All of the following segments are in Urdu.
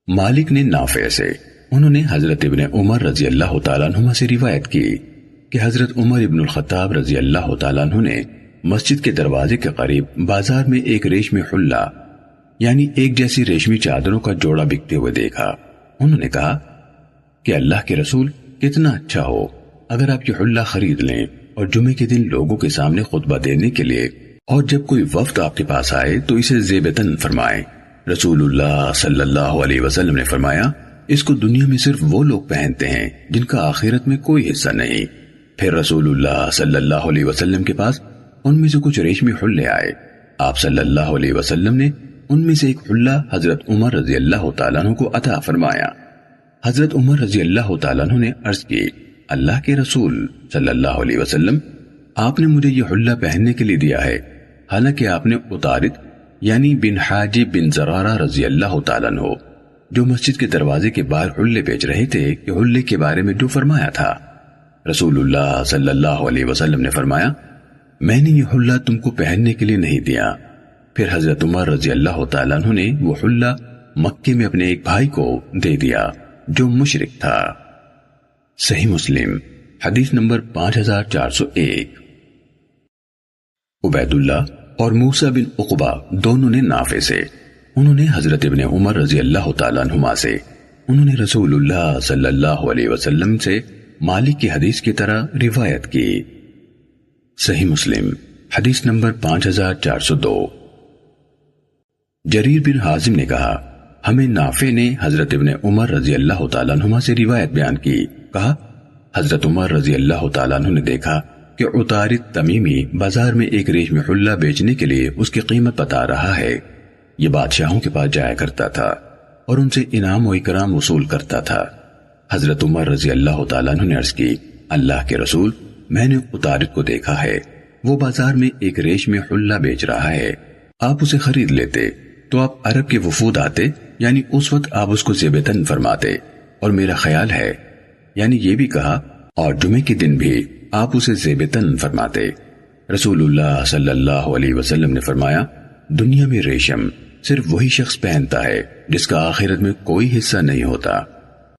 مالک نے نافع سے، انہوں نے حضرت ابن عمر رضی اللہ تعالیٰ عنہما سے روایت کی کہ حضرت عمر ابن الخطاب رضی اللہ تعالیٰ عنہ نے مسجد کے دروازے کے قریب بازار میں ایک ریشمی حلہ یعنی ایک جیسی ریشمی چادروں کا جوڑا بکتے ہوئے دیکھا۔ انہوں نے کہا کہ اللہ کے رسول کتنا اچھا ہو اگر آپ یہ حلہ خرید لیں اور جمعے کے دن لوگوں کے سامنے خطبہ دینے کے لیے اور جب کوئی وفد آپ کے پاس آئے تو اسے زیبتن فرمائیں۔ رسول اللہ صلی اللہ علیہ وسلم نے فرمایا اس کو دنیا میں صرف وہ لوگ پہنتے ہیں جن کا آخرت میں کوئی حصہ نہیں۔ پھر رسول اللہ صلی اللہ علیہ وسلم کے پاس ان میں سے کچھ ریشمی حلے آئے۔ آپ صلی اللہ علیہ وسلم نے ان میں سے ایک حلہ حضرت عمر رضی اللہ تعالیٰ عنہ کو عطا فرمایا۔ حضرت عمر رضی اللہ تعالیٰ عنہ نے عرض کی اللہ کے رسول صلی اللہ علیہ وسلم آپ نے مجھے یہ حلہ پہننے کے لیے دیا ہے، حالانکہ آپ نے اتارد یعنی بن حاجب بن زرارہ رضی اللہ تعالیٰ عنہ جو مسجد کے دروازے کے باہر حلے بیچ رہے تھے کہ حلے کے بارے میں جو فرمایا تھا۔ رسول اللہ صلی اللہ علیہ وسلم نے فرمایا میں نے یہ حلہ تم کو پہننے کے لیے نہیں دیا۔ پھر حضرت عمر رضی اللہ تعالیٰ عنہ نے وہ حلہ مکے میں اپنے ایک بھائی کو دے دیا جو مشرک تھا۔ صحیح مسلم حدیث نمبر 5401۔ عبید اللہ اور موسیٰ بن عقبہ دونوں نے نافع سے، انہوں نے حضرت ابن عمر رضی اللہ تعالیٰ عنہما سے، انہوں نے رسول اللہ صلی اللہ علیہ وسلم سے مالک کی حدیث کی طرح روایت کی۔ صحیح مسلم حدیث نمبر 5402۔ جریر بن حازم نے کہا ہمیں نافع نے حضرت ابن عمر رضی اللہ تعالیٰ عنہما سے روایت بیان کی، کہا حضرت عمر رضی اللہ تعالیٰ عنہ نے دیکھا کہ عطارد تمیمی بازار میں ایک ریشمی حلہ بیچنے کے لیے اس کی قیمت بتا رہا ہے۔ یہ بادشاہوں کے پاس جایا کرتا تھا اور ان سے انعام و اکرام وصول کرتا تھا۔ حضرت عمر رضی اللہ تعالیٰ عنہ نے عرض کی اللہ کے رسول میں نے عطارد کو دیکھا ہے، وہ بازار میں ایک ریشمی حلہ بیچ رہا ہے، آپ اسے خرید لیتے تو آپ عرب کے وفود آتے یعنی اس وقت آپ اس کو زیبتن فرماتے، اور میرا خیال ہے یعنی یہ بھی کہا اور جمعے کے دن بھی آپ اسے زیبتن فرماتے۔ رسول اللہ صلی اللہ علیہ وسلم نے فرمایا دنیا میں ریشم صرف وہی شخص پہنتا ہے جس کا آخرت میں کوئی حصہ نہیں ہوتا۔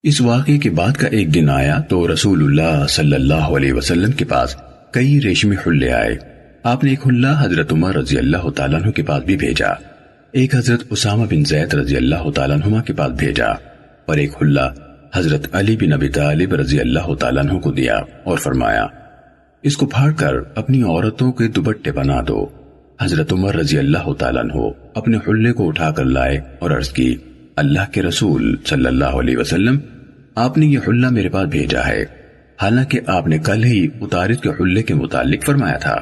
اس واقعے کے بعد کا ایک دن آیا تو رسول اللہ صلی اللہ علیہ وسلم کے پاس کئی ریشمی حلے آئے۔ آپ نے ایک حلہ حضرت عمر رضی اللہ تعالیٰ عنہ کے پاس بھی بھیجا، ایک حضرت اسامہ بن زید رضی اللہ تعالیٰ عنہ کے پاس بھیجا، اور ایک حلہ حضرت علی بن ابی طالب رضی اللہ تعالیٰ عنہ کو دیا اور فرمایا اس کو پھاڑ کر اپنی عورتوں کے دوپٹے بنا دو۔ حضرت عمر رضی اللہ تعالیٰ عنہ اپنے حلے کو اٹھا کر لائے اور عرض کی اللہ کے رسول صلی اللہ علیہ وسلم آپ نے یہ حلہ میرے پاس بھیجا ہے، حالانکہ آپ نے کل ہی عطارد کے حلے کے متعلق فرمایا تھا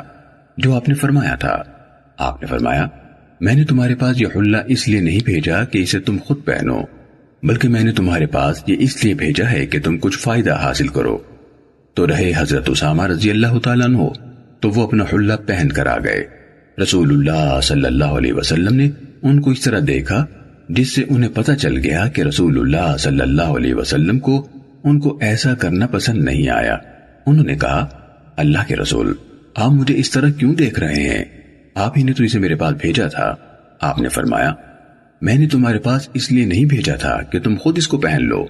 جو آپ نے فرمایا تھا۔ آپ نے فرمایا میں نے تمہارے پاس یہ حلہ اس لیے نہیں بھیجا کہ اسے تم خود پہنو، بلکہ میں نے تمہارے پاس یہ اس لیے بھیجا ہے کہ تم کچھ فائدہ حاصل کرو۔ تو رہے حضرت اسامہ رضی اللہ تعالیٰ عنہ تو وہ اپنا حلہ پہن کر آ گئے۔ رسول اللہ صلی اللہ علیہ وسلم نے ان کو اس طرح دیکھا جس سے انہیں پتہ چل گیا کہ رسول اللہ صلی اللہ علیہ وسلم کو ان کو ایسا کرنا پسند نہیں آیا۔ انہوں نے کہا اللہ کے رسول آپ مجھے اس طرح کیوں دیکھ رہے ہیں؟ آپ ہی نے تو اسے میرے پاس بھیجا تھا۔ آپ نے فرمایا میں نے تمہارے پاس اس لیے نہیں بھیجا تھا کہ تم خود اس کو پہن لو،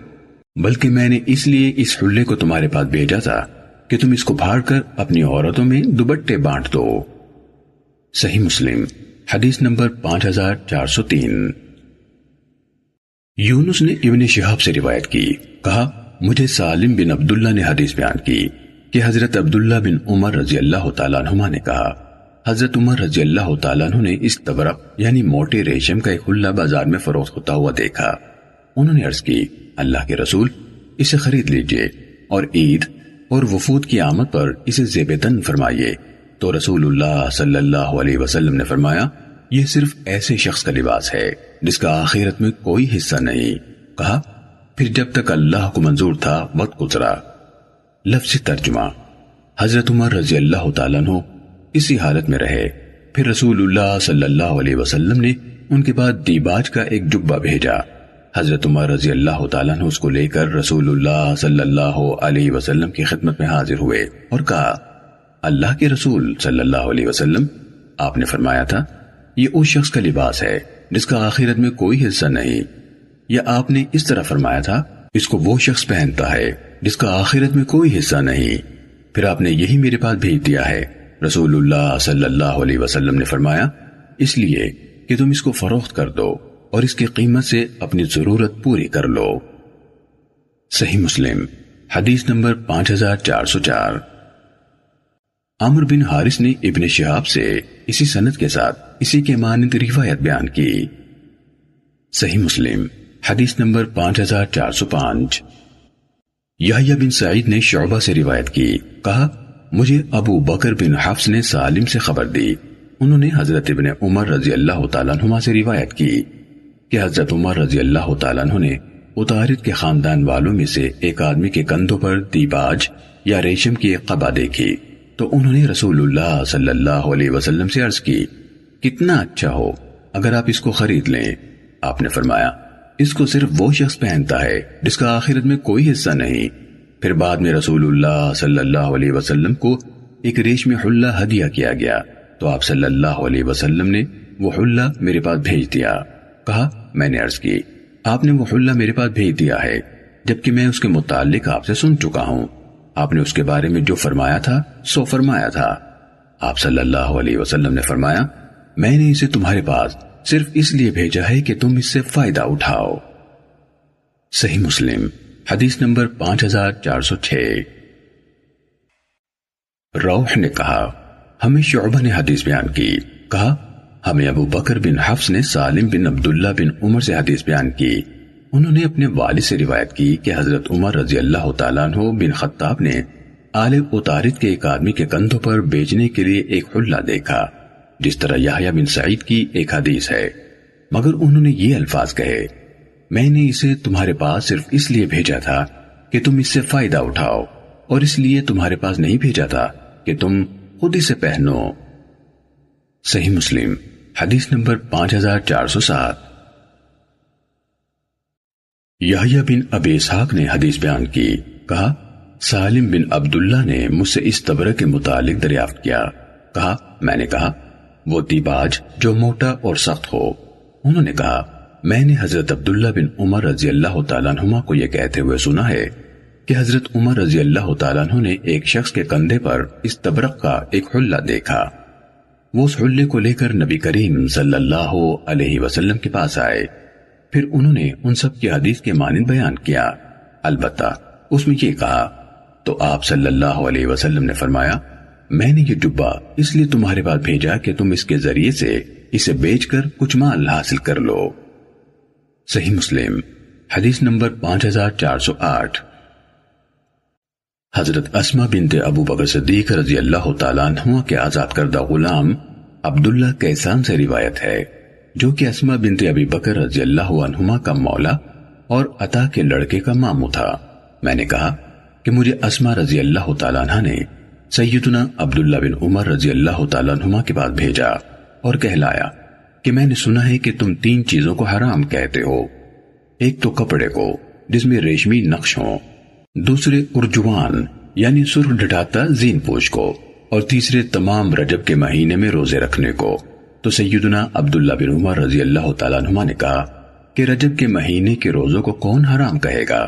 بلکہ میں نے اس لیے اس حلے کو تمہارے پاس بھیجا تھا کہ تم اس کو پھاڑ کر اپنی عورتوں میں دوپٹے بانٹ دو۔ صحیح مسلم حدیث نمبر 5403۔ یونس نے ابن شہاب سے روایت کی، کہا مجھے سالم بن عبداللہ نے حدیث بیان کی کہ حضرت عبداللہ بن عمر رضی اللہ تعالیٰ عنہما نے کہا حضرت عمر رضی اللہ تعالیٰ عنہ نے استبرق یعنی موٹے ریشم کا ایک حلہ بازار میں فروخت ہوتا ہوا دیکھا۔ انہوں نے عرض کی اللہ کے رسول اسے خرید لیجئے اور عید اور وفود کی آمد پر اسے زیبتن فرمائیے۔ تو رسول اللہ صلی اللہ علیہ وسلم نے فرمایا یہ صرف ایسے شخص کا لباس ہے جس کا آخرت میں کوئی حصہ نہیں۔ کہا پھر جب تک اللہ کو منظور تھا وقت گزرا۔ لفظ ترجمہ حضرت عمر رضی اللہ تعالیٰ عنہ اسی حالت میں رہے، پھر رسول اللہ صلی اللہ علیہ وسلم نے ان کے بعد دیباج کا ایک جبہ بھیجا۔ حضرت عمر رضی اللہ تعالیٰ عنہ اس کو لے کر رسول اللہ صلی اللہ علیہ وسلم کی خدمت میں حاضر ہوئے اور کہا اللہ کے رسول صلی اللہ علیہ وسلم آپ نے فرمایا تھا یہ اس شخص کا لباس ہے جس کا آخرت میں کوئی حصہ نہیں، یا آپ نے اس طرح فرمایا تھا اس کو وہ شخص پہنتا ہے جس کا آخرت میں کوئی حصہ نہیں، پھر آپ نے یہی میرے پاس بھیج دیا ہے۔ رسول اللہ صلی اللہ علیہ وسلم نے فرمایا اس لیے کہ تم اس کو فروخت کر دو اور اس کی قیمت سے اپنی ضرورت پوری کر لو۔ صحیح مسلم حدیث نمبر 5404۔ عمرو بن حارث نے ابن شہاب سے اسی سند کے ساتھ اسی کے مانند روایت بیان کی۔ صحیح مسلم حدیث نمبر 5405۔ یحییٰ بن سعید نے شعبہ سے روایت کی، کہا مجھے ابو بکر بن حفص نے سالم سے خبر دی، انہوں نے حضرت ابن عمر رضی اللہ تعالیٰ عنہما سے روایت کی کہ حضرت عمر رضی اللہ تعالیٰ عنہ نے اتارد کے خاندان والوں میں سے ایک آدمی کے کندھوں پر دیباج یا ریشم کی ایک قبا دیکھی تو انہوں نے رسول اللہ صلی اللہ علیہ وسلم سے عرض کی کتنا اچھا ہو اگر آپ اس کو خرید لیں۔ آپ نے فرمایا اس کو صرف وہ شخص پہنتا ہے جس کا آخرت میں کوئی حصہ نہیں۔ پھر بعد میں رسول اللہ صلی اللہ علیہ وسلم کو ایک ریشمی حلہ ہدیہ کیا گیا تو آپ صلی اللہ علیہ وسلم نے وہ حلہ میرے پاس بھیج دیا۔ کہا میں نے عرض کی آپ نے وہ حلہ میرے پاس بھیج دیا ہے جبکہ میں اس کے متعلق آپ سے سن چکا ہوں، آپ نے اس کے بارے میں جو فرمایا تھا سو فرمایا تھا۔ آپ صلی اللہ علیہ وسلم نے فرمایا میں نے اسے تمہارے پاس صرف اس لیے بھیجا ہے کہ تم اس سے فائدہ اٹھاؤ۔ صحیح مسلم حدیث نمبر 5406۔ روح نے کہا ہمیں شعبہ نے حدیث بیان کی، کہا ہمیں ابو بکر بن حفص نے سالم بن عبداللہ بن عمر سے حدیث بیان کی، انہوں نے اپنے والد سے روایت کی کہ حضرت عمر رضی اللہ تعالیٰ عنہ بن خطاب نے آل اتارد کے ایک آدمی کے کندھوں پر بیچنے کے لیے ایک حلہ دیکھا، جس طرح یحییٰ بن سعید کی ایک حدیث ہے، مگر انہوں نے یہ الفاظ کہے میں نے اسے تمہارے پاس صرف اس لیے بھیجا تھا کہ تم اس سے فائدہ اٹھاؤ اور اس لیے تمہارے پاس نہیں بھیجا تھا کہ تم خود اسے پہنو۔ صحیح مسلم حدیث نمبر 5407۔ یحییٰ بن ابی اسحاق نے حدیث بیان کی، کہا سالم بن عبداللہ نے مجھ سے اس تبرہ کے متعلق دریافت کیا، کہا میں نے کہا وہ دیباج جو موٹا اور سخت ہو، انہوں نے کہا میں نے حضرت عبداللہ بن عمر رضی اللہ تعالیٰ عنہما کو یہ کہتے ہوئے سنا ہے کہ حضرت عمر رضی اللہ تعالیٰ عنہ نے ایک شخص کے کندھے پر اس تبرق کا ایک حلہ دیکھا، وہ اس حلے کو لے کر نبی کریم صلی اللہ علیہ وسلم کے پاس آئے، پھر انہوں نے ان سب کی حدیث کے مانند بیان کیا، البتہ اس میں یہ کہا تو آپ صلی اللہ علیہ وسلم نے فرمایا میں نے یہ جبہ اس لیے تمہارے پاس بھیجا کہ تم اس کے ذریعے سے اسے بیچ کر کچھ مال حاصل کر لو۔ صحیح مسلم حدیث نمبر 5408۔ حضرت اسماء بنت ابو بکر صدیق رضی اللہ تعالیٰ عنہ کے آزاد کردہ غلام عبداللہ کیسان سے روایت ہے، جو کہ اسماء بنت ابی بکر رضی اللہ عنہما کا مولا اور عطا کے لڑکے کا ماموں تھا۔ میں نے کہا کہ مجھے اسماء رضی اللہ تعالیٰ عنہ نے سیدنا عبداللہ بن عمر رضی اللہ تعالیٰ عنہما کے پاس بھیجا اور کہلایا کہ میں نے سنا ہے کہ تم 3 چیزوں کو حرام کہتے ہو، ایک تو کپڑے کو جس میں ریشمی نقش ہوں، دوسرے ارجوان یعنی سرخ ڈھٹاتا زین پوش کو، اور تیسرے تمام رجب کے مہینے میں روزے رکھنے کو۔ تو سیدنا عبداللہ بن عمر رضی اللہ تعالیٰ عنہما نے کہا کہ رجب کے مہینے کے روزوں کو کون حرام کہے گا؟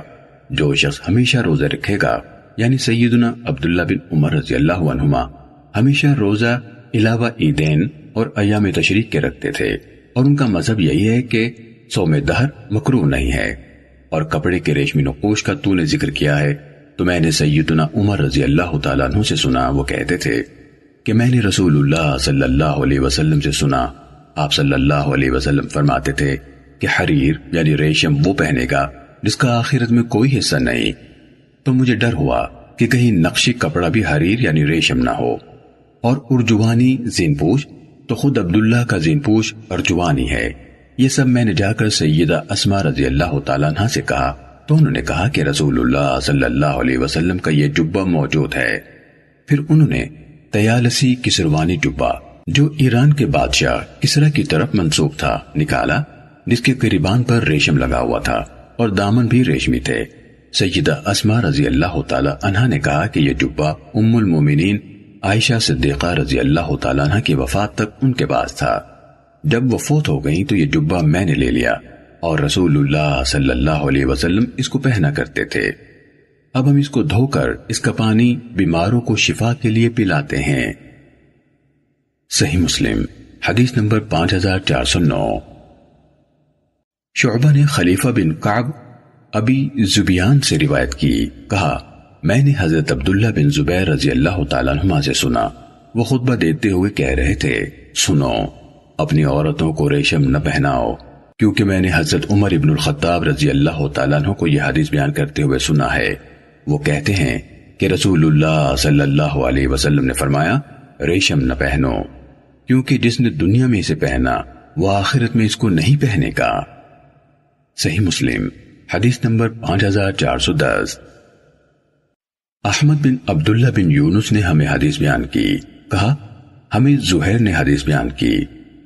جو شخص ہمیشہ روزے رکھے گا، یعنی سیدنا عبداللہ بن عمر رضی اللہ عنہما ہمیشہ روزہ علاوہ عیدین اور ایام تشریق کے رکھتے تھے، اور ان کا مذہب یہی ہے کہ صوم دہر مکروہ نہیں ہے۔ اور کپڑے کے ریشمی نقوش کا تو نے ذکر کیا ہے تو میں نے سیدنا عمر رضی اللہ تعالیٰ عنہ سے سنا، وہ کہتے تھے کہ میں نے رسول اللہ صلی اللہ علیہ وسلم سے سنا، آپ صلی اللہ علیہ وسلم فرماتے تھے کہ حریر یعنی ریشم وہ پہنے گا جس کا آخرت میں کوئی حصہ نہیں، تو مجھے ڈر ہوا کہ کہیں نقشی کپڑا بھی حریر یعنی ریشم نہ ہو، اور ارجوانی زین پوش تو خود عبداللہ کا زین پوش ارجوانی ہے۔ یہ سب میں نے جا کر سیدہ اسماء رضی اللہ تعالیٰ عنہ سے کہا تو انہوں نے کہا کہ رسول اللہ صلی اللہ علیہ وسلم کا یہ جبہ موجود ہے۔ پھر انہوں نے تیالسی کسروانی جبہ جو ایران کے بادشاہ کسرا کی طرف منسوب تھا نکالا، جس کے قریبان پر ریشم لگا ہوا تھا اور دامن بھی ریشمی تھے۔ سیدہ اسماء رضی اللہ تعالیٰ عنہ نے کہا کہ یہ جبہ ام المومنین عائشہ صدیقہ رضی اللہ تعالیٰ عنہ کی وفات تک ان کے پاس تھا۔ جب وہ فوت ہو گئیں تو یہ جبہ میں نے لے لیا اور رسول اللہ صلی اللہ علیہ وسلم اس کو پہنا کرتے تھے۔ اب ہم اس کو دھو کر اس کا پانی بیماروں کو شفا کے لیے پلاتے ہیں۔ صحیح مسلم حدیث نمبر 5409۔ شعبہ نے خلیفہ بن کعب ابی زبیان سے روایت کی، کہا میں نے حضرت عبداللہ بن زبیر رضی اللہ تعالیٰ عنہما سے سنا، وہ خطبہ دیتے ہوئے کہہ رہے تھے، سنو، اپنی عورتوں کو ریشم نہ پہناؤ، کیونکہ میں نے حضرت عمر ابن الخطاب رضی اللہ تعالیٰ عنہ کو یہ حدیث بیان کرتے ہوئے سنا ہے۔ وہ کہتے ہیں کہ رسول اللہ صلی اللہ علیہ وسلم نے فرمایا، ریشم نہ پہنو، کیونکہ جس نے دنیا میں اسے پہنا وہ آخرت میں اس کو نہیں پہنے گا۔ صحیح مسلم حدیث نمبر 5410۔ احمد بن عبداللہ بن یونس نے ہمیں حدیث بیان کی، کہا ہمیں زہیر نے حدیث بیان کی،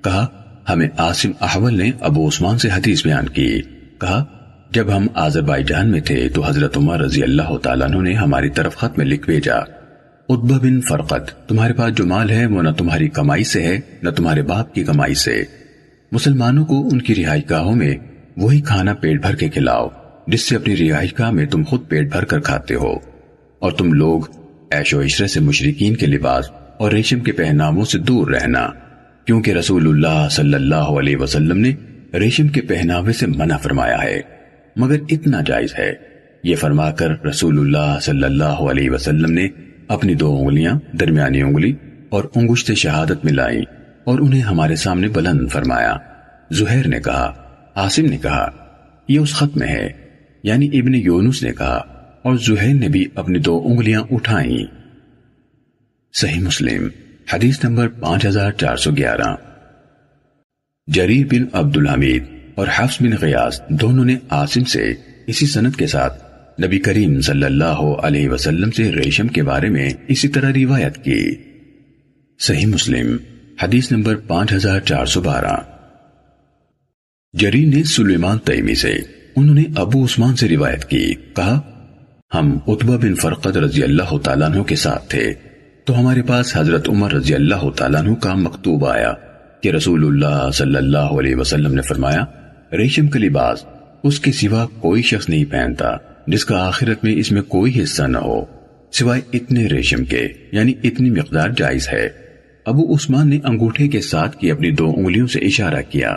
کہا ہمیں عاصم احول نے ابو عثمان سے حدیث بیان کی، کہا جب ہم آذربائیجان میں تھے تو حضرت عمر رضی اللہ تعالیٰ عنہ نے ہماری طرف خط میں لکھ بھیجا، عتبہ بن فرقد، تمہارے پاس جو مال ہے وہ نہ تمہاری کمائی سے ہے نہ تمہارے باپ کی کمائی سے، مسلمانوں کو ان کی رہائش گاہوں میں وہی کھانا پیٹ بھر کے کھلاؤ جس سے اپنی رہائش گاہ میں تم خود پیٹ بھر کر کھاتے ہو، اور تم لوگ عیش و عشرت سے مشرکین کے لباس اور ریشم کے پہناووں سے دور رہنا، کیونکہ رسول اللہ صلی اللہ علیہ وسلم نے ریشم کے پہناوے سے منع فرمایا ہے، مگر اتنا جائز ہے۔ یہ فرما کر رسول اللہ صلی اللہ علیہ وسلم نے اپنی 2 انگلیاں درمیانی انگلی اور انگشت شہادت ملائیں اور انہیں ہمارے سامنے بلند فرمایا۔ زہیر نے کہا، عاصم نے کہا یہ اس خط میں ہے، یعنی ابن یونس نے کہا، اور زہیر نے بھی اپنی 2 انگلیاں اٹھائیں۔ صحیح مسلم حدیث نمبر 5411۔ جریر بن عبد الحمید اور حفص بن غیاث دونوں نے عاصم سے اسی سند کے ساتھ نبی کریم صلی اللہ علیہ وسلم سے ریشم کے بارے میں اسی طرح روایت کی۔ صحیح مسلم حدیث نمبر 5412۔ جریر نے سلیمان تیمی سے، انہوں نے ابو عثمان سے روایت کی، کہا ہم عتبہ بن فرقد رضی اللہ تعالیٰ عنہ کے ساتھ تھے تو ہمارے پاس حضرت عمر رضی اللہ تعالیٰ عنہ کا مکتوب آیا کہ رسول اللہ صلی اللہ علیہ وسلم نے فرمایا، ریشم کا لباس اس کے سوا کوئی شخص نہیں پہنتا جس کا آخرت میں اس میں کوئی حصہ نہ ہو سوائے اتنے ریشم کے، یعنی اتنی مقدار جائز ہے۔ ابو عثمان نے انگوٹھے کے ساتھ کی اپنی 2 انگلیوں سے اشارہ کیا۔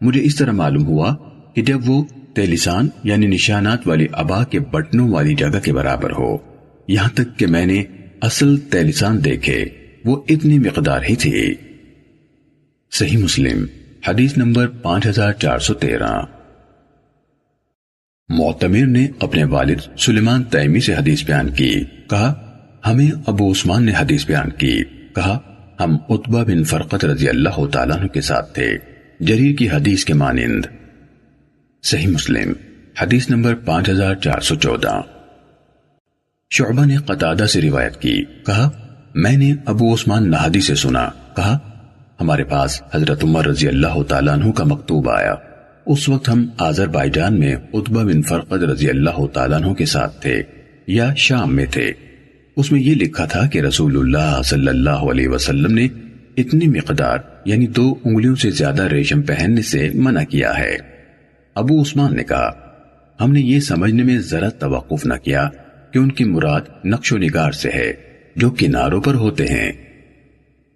مجھے اس طرح معلوم ہوا کہ جب وہ تیلسان یعنی نشانات والی ابا کے بٹنوں والی جگہ کے برابر ہو، یہاں تک کہ میں نے اصل تیلسان دیکھے، وہ اتنی مقدار ہی تھی۔ صحیح مسلم حدیث نمبر 5413۔ معتمر نے اپنے والد سلیمان تیمی سے حدیث بیان کی، کہا ہمیں ابو عثمان نے حدیث بیان کی، کہا ہم عتبہ بن فرقت رضی اللہ تعالیٰ عنہ کے ساتھ تھے، جریر کی حدیث کے مانند۔ صحیح مسلم حدیث نمبر 5414۔ شعبہ نے قتادہ سے روایت کی، کہا میں نے ابو عثمان نہدی سے سنا، کہا ہمارے پاس حضرت عمر رضی اللہ تعالیٰ عنہ کا مکتوب آیا، اس وقت ہم آذربائیجان میں عتبہ بن فرقد رضی اللہ تعالیٰ عنہ کے ساتھ تھے یا شام میں تھے، اس میں یہ لکھا تھا کہ رسول اللہ صلی اللہ علیہ وسلم نے اتنی مقدار یعنی 2 انگلیوں سے زیادہ ریشم پہننے سے منع کیا ہے۔ ابو عثمان نے کہا ہم نے یہ سمجھنے میں ذرا توقف نہ کیا کہ ان کی مراد نقش و نگار سے ہے جو کناروں پر ہوتے ہیں۔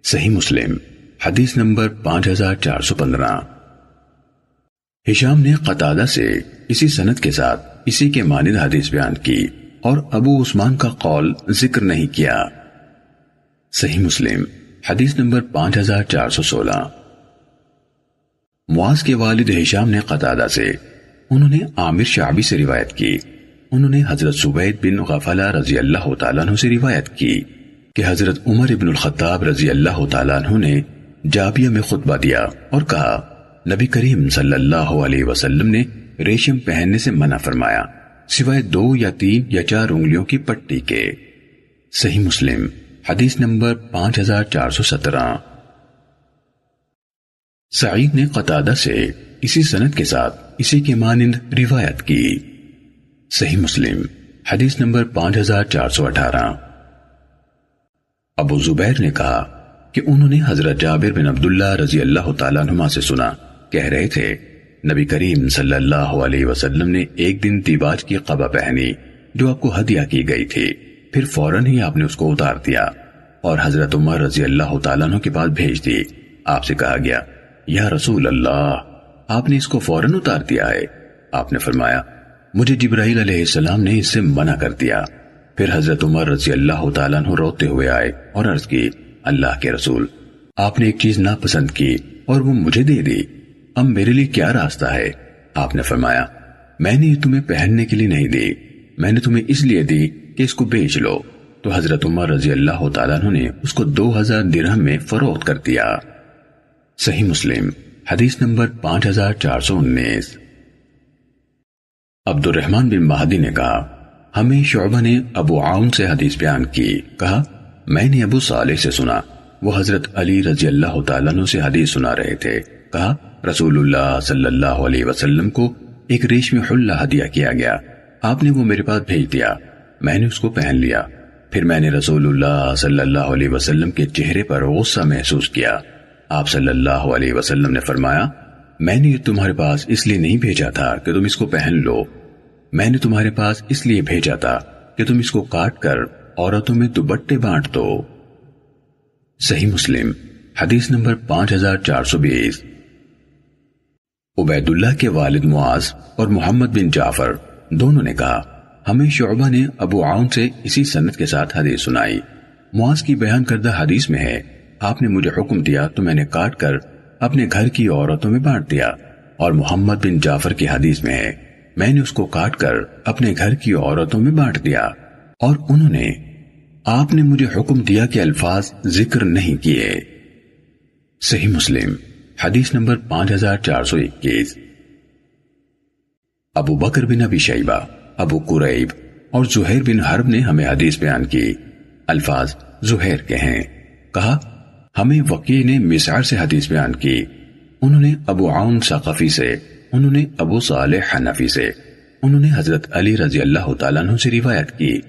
صحیح مسلم حدیث نمبر 5415۔ ہشام نے قتادہ سے اسی سند کے ساتھ اسی کے مانند حدیث بیان کی اور ابو عثمان کا قول ذکر نہیں کیا۔ صحیح مسلم حدیث نمبر 5416۔ معاذ کے والد ہشام نے قتادہ سے، انہوں نے عامر شعبی سے روایت کی، انہوں نے حضرت سوید بن غفلہ رضی اللہ تعالیٰ عنہ سے روایت کی کہ حضرت عمر ابن الخطاب رضی اللہ تعالیٰ عنہ نے جابیہ میں خطبہ دیا اور کہا نبی کریم صلی اللہ علیہ وسلم نے ریشم پہننے سے منع فرمایا سوائے 2 یا 3 یا 4 انگلیوں کی پٹی کے۔ صحیح مسلم حدیث نمبر 5417۔ سعید نے قتادہ سے اسی سند کے ساتھ اسی کے مانند روایت کی۔ صحیح مسلم حدیث نمبر 5418۔ ابو زبیر نے کہا کہ انہوں نے حضرت جابر بن عبداللہ رضی اللہ تعالیٰ عنہما سے سنا، کہہ رہے تھے نبی کریم صلی اللہ علیہ وسلم نے ایک دن دیباج کی قبا پہنی جو آپ کو ہدیہ کی گئی تھی، پھر فوراً ہی آپ نے اس کو اتار دیا اور حضرت عمر رضی اللہ تعالیٰ عنہ کے پاس بھیج دی۔ آپ سے کہا گیا، یا رسول اللہ، آپ نے اس کو فوراً اتار دیا ہے؟ آپ نے فرمایا، مجھے جبرائیل علیہ السلام نے اس سے منع کر دیا۔ پھر حضرت عمر رضی اللہ تعالیٰ عنہ روتے ہوئے آئے اور عرض کی، اللہ کے رسول، آپ نے ایک چیز ناپسند کی اور وہ مجھے دے دی، اب میرے لیے کیا راستہ ہے؟ آپ نے فرمایا، میں نے یہ تمہیں پہننے کے لیے نہیں دی، میں نے تمہیں اس لیے دی کہ اس کو بیچ لو۔ تو حضرت عمر رضی اللہ تعالیٰ عنہ نے اس کو 2000 درہم میں فروخت کر دیا۔ صحیح مسلم حدیث نمبر 5419۔ عبد الرحمن بن مہدی نے کہا، ہمیں شعبہ نے ابو عون سے حدیث بیان کی، کہا میں نے ابو صالح سے سنا، وہ حضرت علی رضی اللہ تعالیٰ عنہ سے حدیث سنا رہے تھے، کہا رسول اللہ صلی اللہ علیہ وسلم کو ایک ریشمی حلہ ہدیہ کیا گیا، آپ نے وہ میرے پاس بھیج دیا، میں نے اس کو پہن لیا، پھر میں نے رسول اللہ صلی اللہ علیہ وسلم کے چہرے پر غصہ محسوس کیا۔ آپ صلی اللہ علیہ وسلم نے فرمایا، میں نے یہ تمہارے پاس اس لیے نہیں بھیجا تھا کہ تم اس کو پہن لو، میں نے تمہارے پاس اس لیے بھیجا تھا کہ تم اس کو کاٹ کر عورتوں میں دوپٹے بانٹ دو۔ صحیح مسلم حدیث نمبر 5420۔ عبید اللہ کے والد معاذ اور محمد بن جعفر دونوں نے کہا، ہمیں شعبہ نے ابو عون سے اسی سند کے ساتھ حدیث سنائی۔ معاذ کی بیان کردہ حدیث میں ہے، آپ نے مجھے حکم دیا تو میں نے کاٹ کر اپنے گھر کی عورتوں میں بانٹ دیا، اور محمد بن جعفر کی حدیث میں ہے، میں نے اس کو کاٹ کر اپنے گھر کی عورتوں میں بانٹ دیا، اور انہوں نے آپ نے مجھے حکم دیا کہ الفاظ ذکر نہیں کیے۔ صحیح مسلم حدیث نمبر 5421۔ ابو بکر بن ابی شیبہ، ابو قریب اور زہیر بن حرب نے ہمیں حدیث بیان کی، الفاظ زہیر کے ہیں، کہا ہمیں وکیع نے مسعر سے حدیث بیان کی، انہوں نے ابو عون ثقفی سے، انہوں نے ابو صالح حنفی سے، انہوں نے حضرت علی رضی اللہ تعالیٰ عنہ سے روایت کی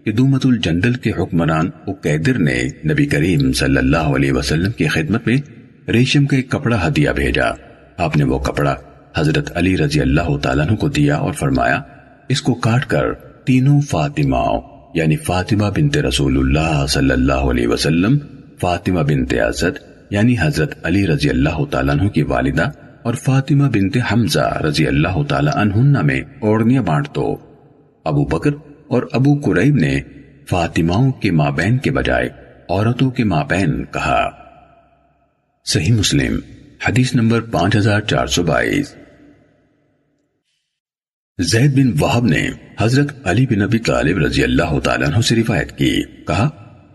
کہ دومت الجندل کے حکمران اقیدر نے نبی کریم صلی اللہ علیہ وسلم کی خدمت میں ریشم کا ایک کپڑا ہدیہ بھیجا، آپ نے وہ کپڑا حضرت علی رضی اللہ تعالیٰ عنہ کو دیا اور فرمایا، اس کو کاٹ کر تینوں فاطمہ یعنی فاطمہ بنت رسول اللہ صلی اللہ علیہ وسلم، فاطمہ بنت اسد یعنی حضرت علی رضی اللہ تعالیٰ عنہ کی والدہ اور فاطمہ بنت حمزہ رضی اللہ تعالیٰ عنہن میں اوڑھنیاں بانٹ دو۔ ابو بکر اور ابو قریب نے فاطماؤں کے مابین کے بجائے عورتوں کے مابین کہا۔ صحیح مسلم حدیث نمبر 5422۔ زید بن وہب نے حضرت علی بن ابی طالب رضی اللہ تعالیٰ عنہ سے روایت کی، کہا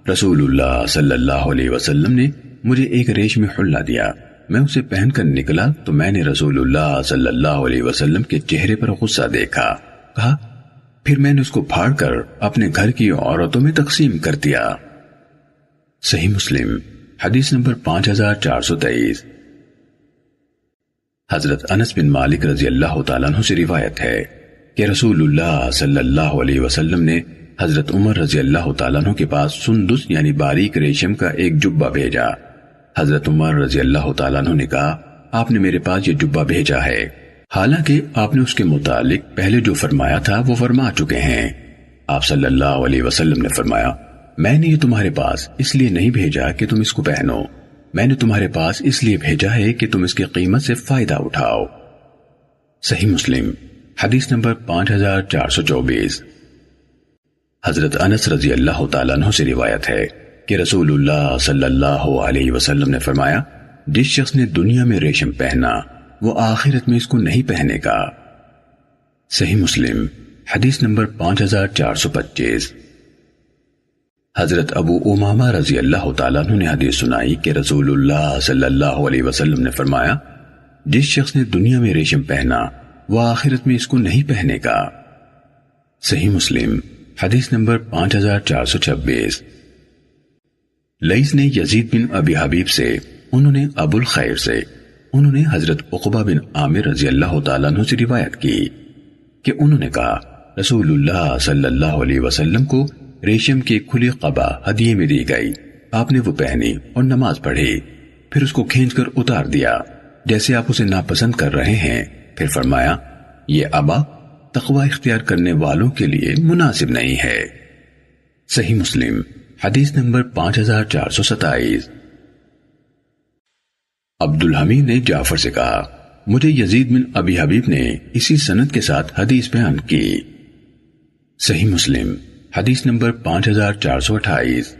رسول اللہ صلی اللہ علیہ وسلم نے مجھے ایک ریشمی حلہ دیا، میں اسے پہن کر نکلا تو میں نے رسول اللہ صلی اللہ علیہ وسلم کے چہرے پر غصہ دیکھا، کہا پھر میں نے اس کو پھاڑ کر اپنے گھر کی عورتوں میں تقسیم کر دیا۔ صحیح مسلم حدیث نمبر 5423۔ حضرت انس بن مالک رضی اللہ تعالیٰ عنہ سے روایت ہے کہ رسول اللہ صلی اللہ علیہ وسلم نے حضرت عمر رضی اللہ تعالیٰ عنہ کے پاس سندس یعنی باریک ریشم کا ایک جبہ بھیجا۔ حضرت عمر رضی اللہ تعالیٰ عنہ نے کہا، آپ نے میرے پاس یہ جبہ بھیجا ہے، حالانکہ آپ نے اس کے متعلق پہلے جو فرمایا تھا وہ فرما چکے ہیں۔ آپ صلی اللہ علیہ وسلم نے فرمایا، میں نے یہ تمہارے پاس اس لیے نہیں بھیجا کہ تم اس کو پہنو، میں نے تمہارے پاس اس لیے بھیجا ہے کہ تم اس کی قیمت سے فائدہ اٹھاؤ۔ صحیح مسلم حدیث نمبر 5424۔ حضرت انس رضی اللہ تعالیٰ عنہ سے روایت ہے کہ رسول اللہ صلی اللہ علیہ وسلم نے فرمایا، جس شخص نے دنیا میں ریشم پہنا وہ آخرت میں اس کو نہیں پہنے گا۔ صحیح مسلم حدیث نمبر 5425۔ حضرت ابو امامہ رضی اللہ تعالیٰ عنہ نے حدیث سنائی کہ رسول اللہ صلی اللہ علیہ وسلم نے فرمایا، جس شخص نے دنیا میں ریشم پہنا وہ آخرت میں اس کو نہیں پہنے گا۔ صحیح مسلم حدیث نمبر 5426۔ لیث نے یزید بن ابی حبیب سے، انہوں نے ابو الخیر سے، انہوں نے حضرت عقبہ بن عامر رضی اللہ تعالیٰ عنہ سے روایت کی کہ انہوں نے کہا، رسول اللہ صلی اللہ علیہ وسلم کو ریشم کی کھلی قبا ہدیے میں دی گئی، آپ نے وہ پہنی اور نماز پڑھی، پھر اس کو کھینچ کر اتار دیا، جیسے آپ اسے ناپسند کر رہے ہیں، پھر فرمایا یہ ابا تقوی اختیار کرنے والوں کے لیے مناسب نہیں ہے۔ صحیح مسلم حدیث نمبر 5427۔ عبد الحمید نے جعفر سے کہا مجھے یزید بن ابی حبیب نے اسی سند کے ساتھ حدیث بیان کی۔ صحیح مسلم حدیث نمبر 5428۔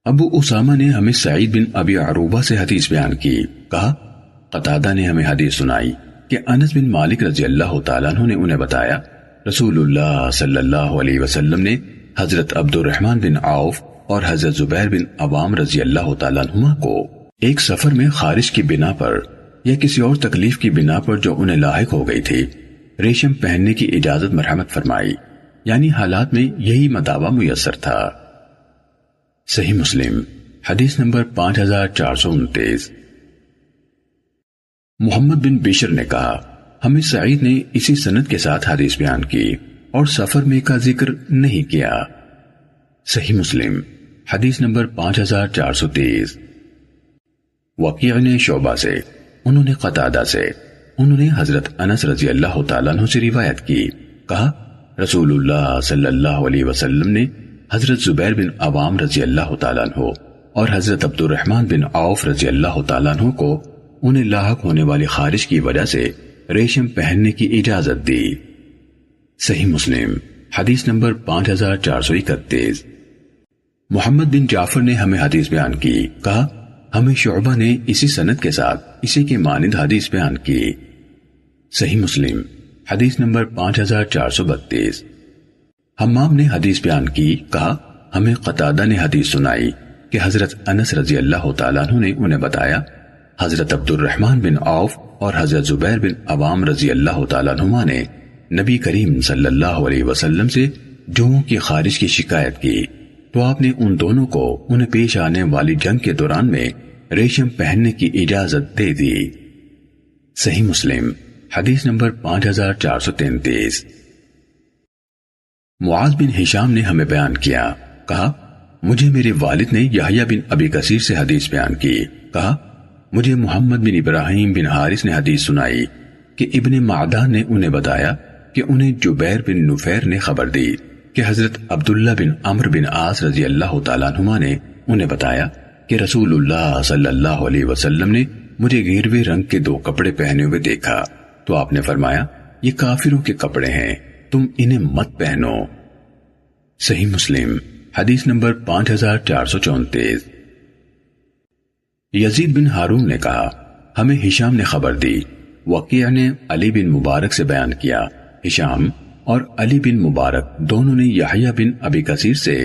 ابو اسامہ نے ہمیں سعید بن ابی عروبہ سے حدیث بیان کی، کہا قتادہ نے ہمیں حدیث سنائی کہ انس بن مالک رضی اللہ تعالیٰ عنہ نے انہیں بتایا رسول اللہ صلی اللہ علیہ وسلم نے حضرت عبد الرحمن بن عوف اور حضرت زبیر بن عوام رضی اللہ تعالیٰ عنہما کو ایک سفر میں خارش کی بنا پر یا کسی اور تکلیف کی بنا پر جو انہیں لاحق ہو گئی تھی ریشم پہننے کی اجازت مرحمت فرمائی، یعنی حالات میں یہی مداوع میسر تھا۔ صحیح مسلم حدیث نمبر 5429۔ محمد بن بشر نے کہا ہمیں سعید نے اسی سند کے ساتھ حدیث بیان کی اور سفر میں کا ذکر نہیں کیا۔ صحیح مسلم حدیث نمبر 5430۔ وکیع نے شعبہ سے، انہوں نے قتادہ سے، انہوں نے حضرت انس رضی اللہ تعالیٰ عنہ سے روایت کی، کہا رسول اللہ صلی اللہ علیہ وسلم نے حضرت زبیر بن عوام رضی اللہ تعالیٰ عنہ اور حضرت عبد الرحمن بن عوف رضی اللہ تعالیٰ عنہ کو انہیں لاحق ہونے والی خارش کی وجہ سے ریشم پہننے کی اجازت دی۔ صحیح مسلم حدیث نمبر 5431۔ محمد بن جعفر نے ہمیں حدیث بیان کی، کہا ہمیں شعبہ نے اسی سند کے ساتھ اسی کے مانند حدیث بیان کی۔ صحیح مسلم حدیث نمبر 5432۔ حمام نے حدیث بیان کی، کہا ہمیں قتادہ نے حدیث سنائی کہ حضرت انس رضی اللہ تعالیٰ عنہ نے انہیں بتایا حضرت عبد الرحمن بن عوف اور حضرت زبیر بن عوام رضی اللہ تعالیٰ عنہما نے نبی کریم صلی اللہ علیہ وسلم سے جوؤں کی خارش کی شکایت کی تو آپ نے ان دونوں کو انہیں پیش آنے والی جنگ کے دوران میں ریشم پہننے کی اجازت دے دی۔ صحیح مسلم حدیث نمبر 5433۔ معاذ بن ہشام نے ہمیں بیان کیا، کہا مجھے میرے والد نے یحییٰ بن ابی کثیر سے حدیث بیان کی، کہا مجھے محمد بن ابراہیم بن حارث نے حدیث سنائی کہ ابن معدان نے انہیں بتایا کہ انہیں جبیر بن نفیر نے خبر دی کہ حضرت عبداللہ بن عمرو بن عاص رضی اللہ تعالیٰ عنہما نے انہیں بتایا کہ رسول اللہ صلی اللہ علیہ وسلم نے مجھے گیروے رنگ کے 2 کپڑے پہنے ہوئے دیکھا تو آپ نے فرمایا یہ کافروں کے کپڑے ہیں، تم انہیں مت پہنو۔ صحیح مسلم حدیث نمبر 5434۔ یزید بن ہارون نے کہا ہمیں ہشام نے خبر دی، وکیع نے علی بن مبارک سے بیان کیا، ہشام اور علی بن مبارک دونوں نے یحییٰ بن ابی کثیر سے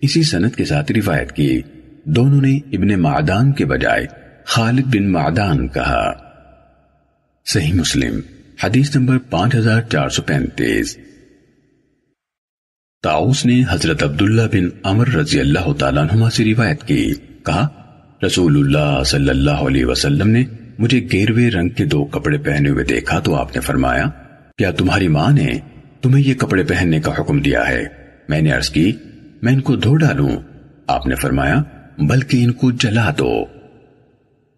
اسی سند کے ساتھ روایت کی، دونوں نے ابن معدان کے بجائے خالد بن معدان کہا۔ صحیح مسلم حدیث نمبر 5435۔ طاؤس نے حضرت عبداللہ بن عمر رضی اللہ تعالیٰ عنہما سے روایت کی، کہا رسول اللہ صلی اللہ علیہ وسلم نے مجھے گیروے رنگ کے 2 کپڑے پہنے ہوئے دیکھا تو آپ نے فرمایا کیا تمہاری ماں نے تمہیں یہ کپڑے پہننے کا حکم دیا ہے؟ میں نے عرض کی میں ان کو دھو ڈالوں؟ آپ نے فرمایا بلکہ ان کو جلا دو۔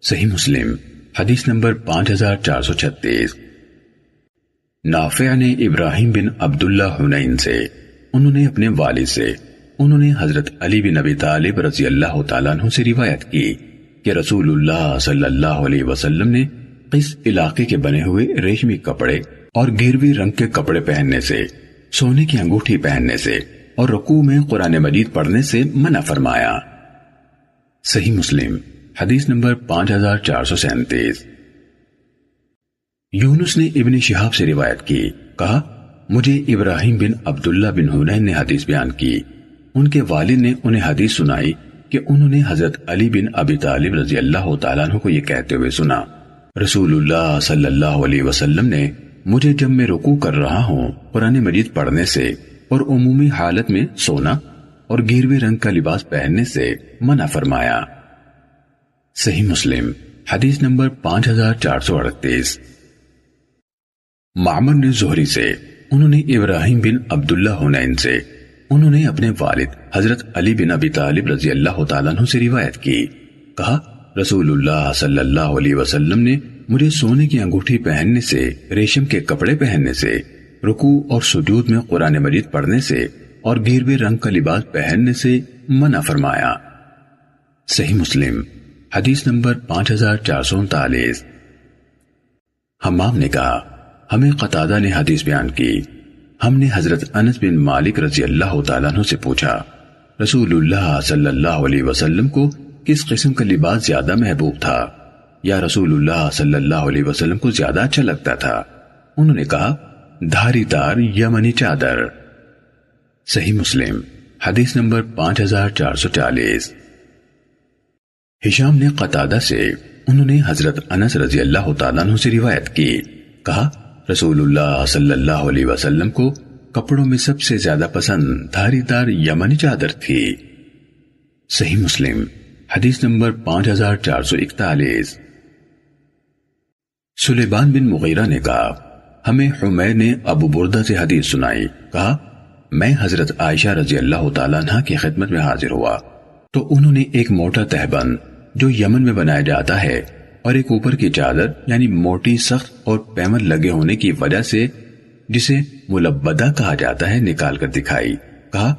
صحیح مسلم حدیث نمبر 5436۔ نافع نے ابراہیم بن عبداللہ حنین سے، انہوں نے اپنے والد سے، انہوں نے حضرت علی بن ابی طالب رضی اللہ تعالیٰ عنہ سے روایت کی کہ رسول اللہ صلی اللہ علیہ وسلم نے اس علاقے کے بنے ہوئے ریشمی کپڑے اور گیروی رنگ کے کپڑے پہننے سے، سونے کی انگوٹھی پہننے سے اور رکوع میں قرآن مجید پڑھنے سے منع فرمایا۔ صحیح مسلم حدیث نمبر 5437۔ یونس نے ابن شہاب سے روایت کی، کہا مجھے ابراہیم بن عبداللہ بن حنین نے حدیث بیان کی، ان کے والد نے انہیں حدیث سنائی کہ انہوں نے حضرت علی بن ابی طالب رضی اللہ تعالیٰ عنہ کو یہ کہتے ہوئے سنا رسول اللہ صلی اللہ علیہ وسلم نے مجھے جب میں رکوع کر رہا ہوں قرآن مجید پڑھنے سے اور عمومی حالت میں سونا اور گیروے رنگ کا لباس پہننے سے منع فرمایا۔ صحیح مسلم حدیث نمبر 5438۔ معمر نے زہری سے، انہوں نے ابراہیم بن عبداللہ حنین سے، انہوں نے اپنے والد حضرت علی بن ابی طالب رضی اللہ تعالیٰ عنہ سے روایت کی، کہا رسول اللہ صلی اللہ علیہ وسلم نے مجھے سونے کی انگوٹھی پہننے سے، ریشم کے کپڑے پہننے سے، رکوع اور سجود میں قرآن مجید پڑھنے سے اور گھیروے رنگ کا لباس پہننے سے منع فرمایا۔ صحیح مسلم حدیث نمبر 5439۔ حمام نے کہا ہمیں قتادہ نے حدیث بیان کی، ہم نے حضرت انس بن مالک رضی اللہ تعالیٰ عنہ سے پوچھا رسول اللہ صلی اللہ علیہ وسلم کو کس قسم کا لباس زیادہ محبوب تھا، یا رسول اللہ صلی اللہ علیہ وسلم کو زیادہ اچھا لگتا تھا؟ انہوں نے کہا دھاری دار یمنی چادر۔ صحیح مسلم حدیث نمبر 5440۔ ہشام نے قتادہ سے، انہوں نے حضرت انس رضی اللہ تعالیٰ عنہ سے روایت کی، کہا رسول اللہ صلی اللہ علیہ وسلم کو کپڑوں میں سب سے زیادہ پسند دھاری دار یمنی چادر تھی۔ صحیح مسلم حدیث نمبر 5441۔ سلیمان بن مغیرہ نے کہا ہمیں حمید نے ابو بردہ سے حدیث سنائی، کہا میں حضرت عائشہ رضی اللہ تعالیٰ عنہ کی خدمت میں حاضر ہوا تو انہوں نے ایک موٹا تہبند جو یمن میں بنایا جاتا ہے اور ایک اوپر کی چادر یعنی موٹی سخت اور پیمن لگے ہونے کی وجہ سے جسے ملبدہ کہا جاتا ہے نکال کر دکھائی، کہا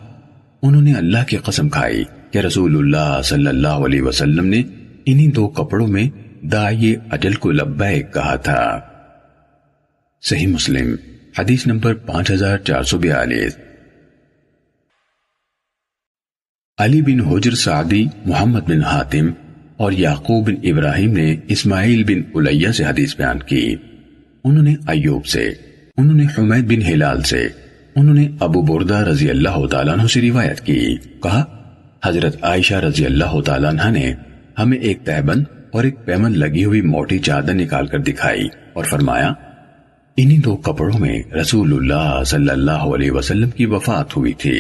انہوں نے اللہ کی قسم کھائی کہ رسول اللہ صلی اللہ علیہ وسلم نے انہی دو کپڑوں میں داعی اجل کو لبیک کہا تھا۔ صحیح مسلم حدیث نمبر 5442۔ علی بن حجر سعدی، محمد بن حاتم اور یعقوب بن ابراہیم نے اسماعیل بن الیہ سے حدیث بیان کی، انہوں نے ایوب سے، انہوں نے حمید بن ہلال سے، انہوں نے ابو بردہ رضی اللہ تعالیٰ عنہ سے روایت کی، کہا حضرت عائشہ رضی اللہ تعالیٰ عنہ نے ہمیں ایک تہبند اور ایک پیمن لگی ہوئی موٹی چادر نکال کر دکھائی اور فرمایا انہی دو کپڑوں میں رسول اللہ صلی اللہ علیہ وسلم کی وفات ہوئی تھی۔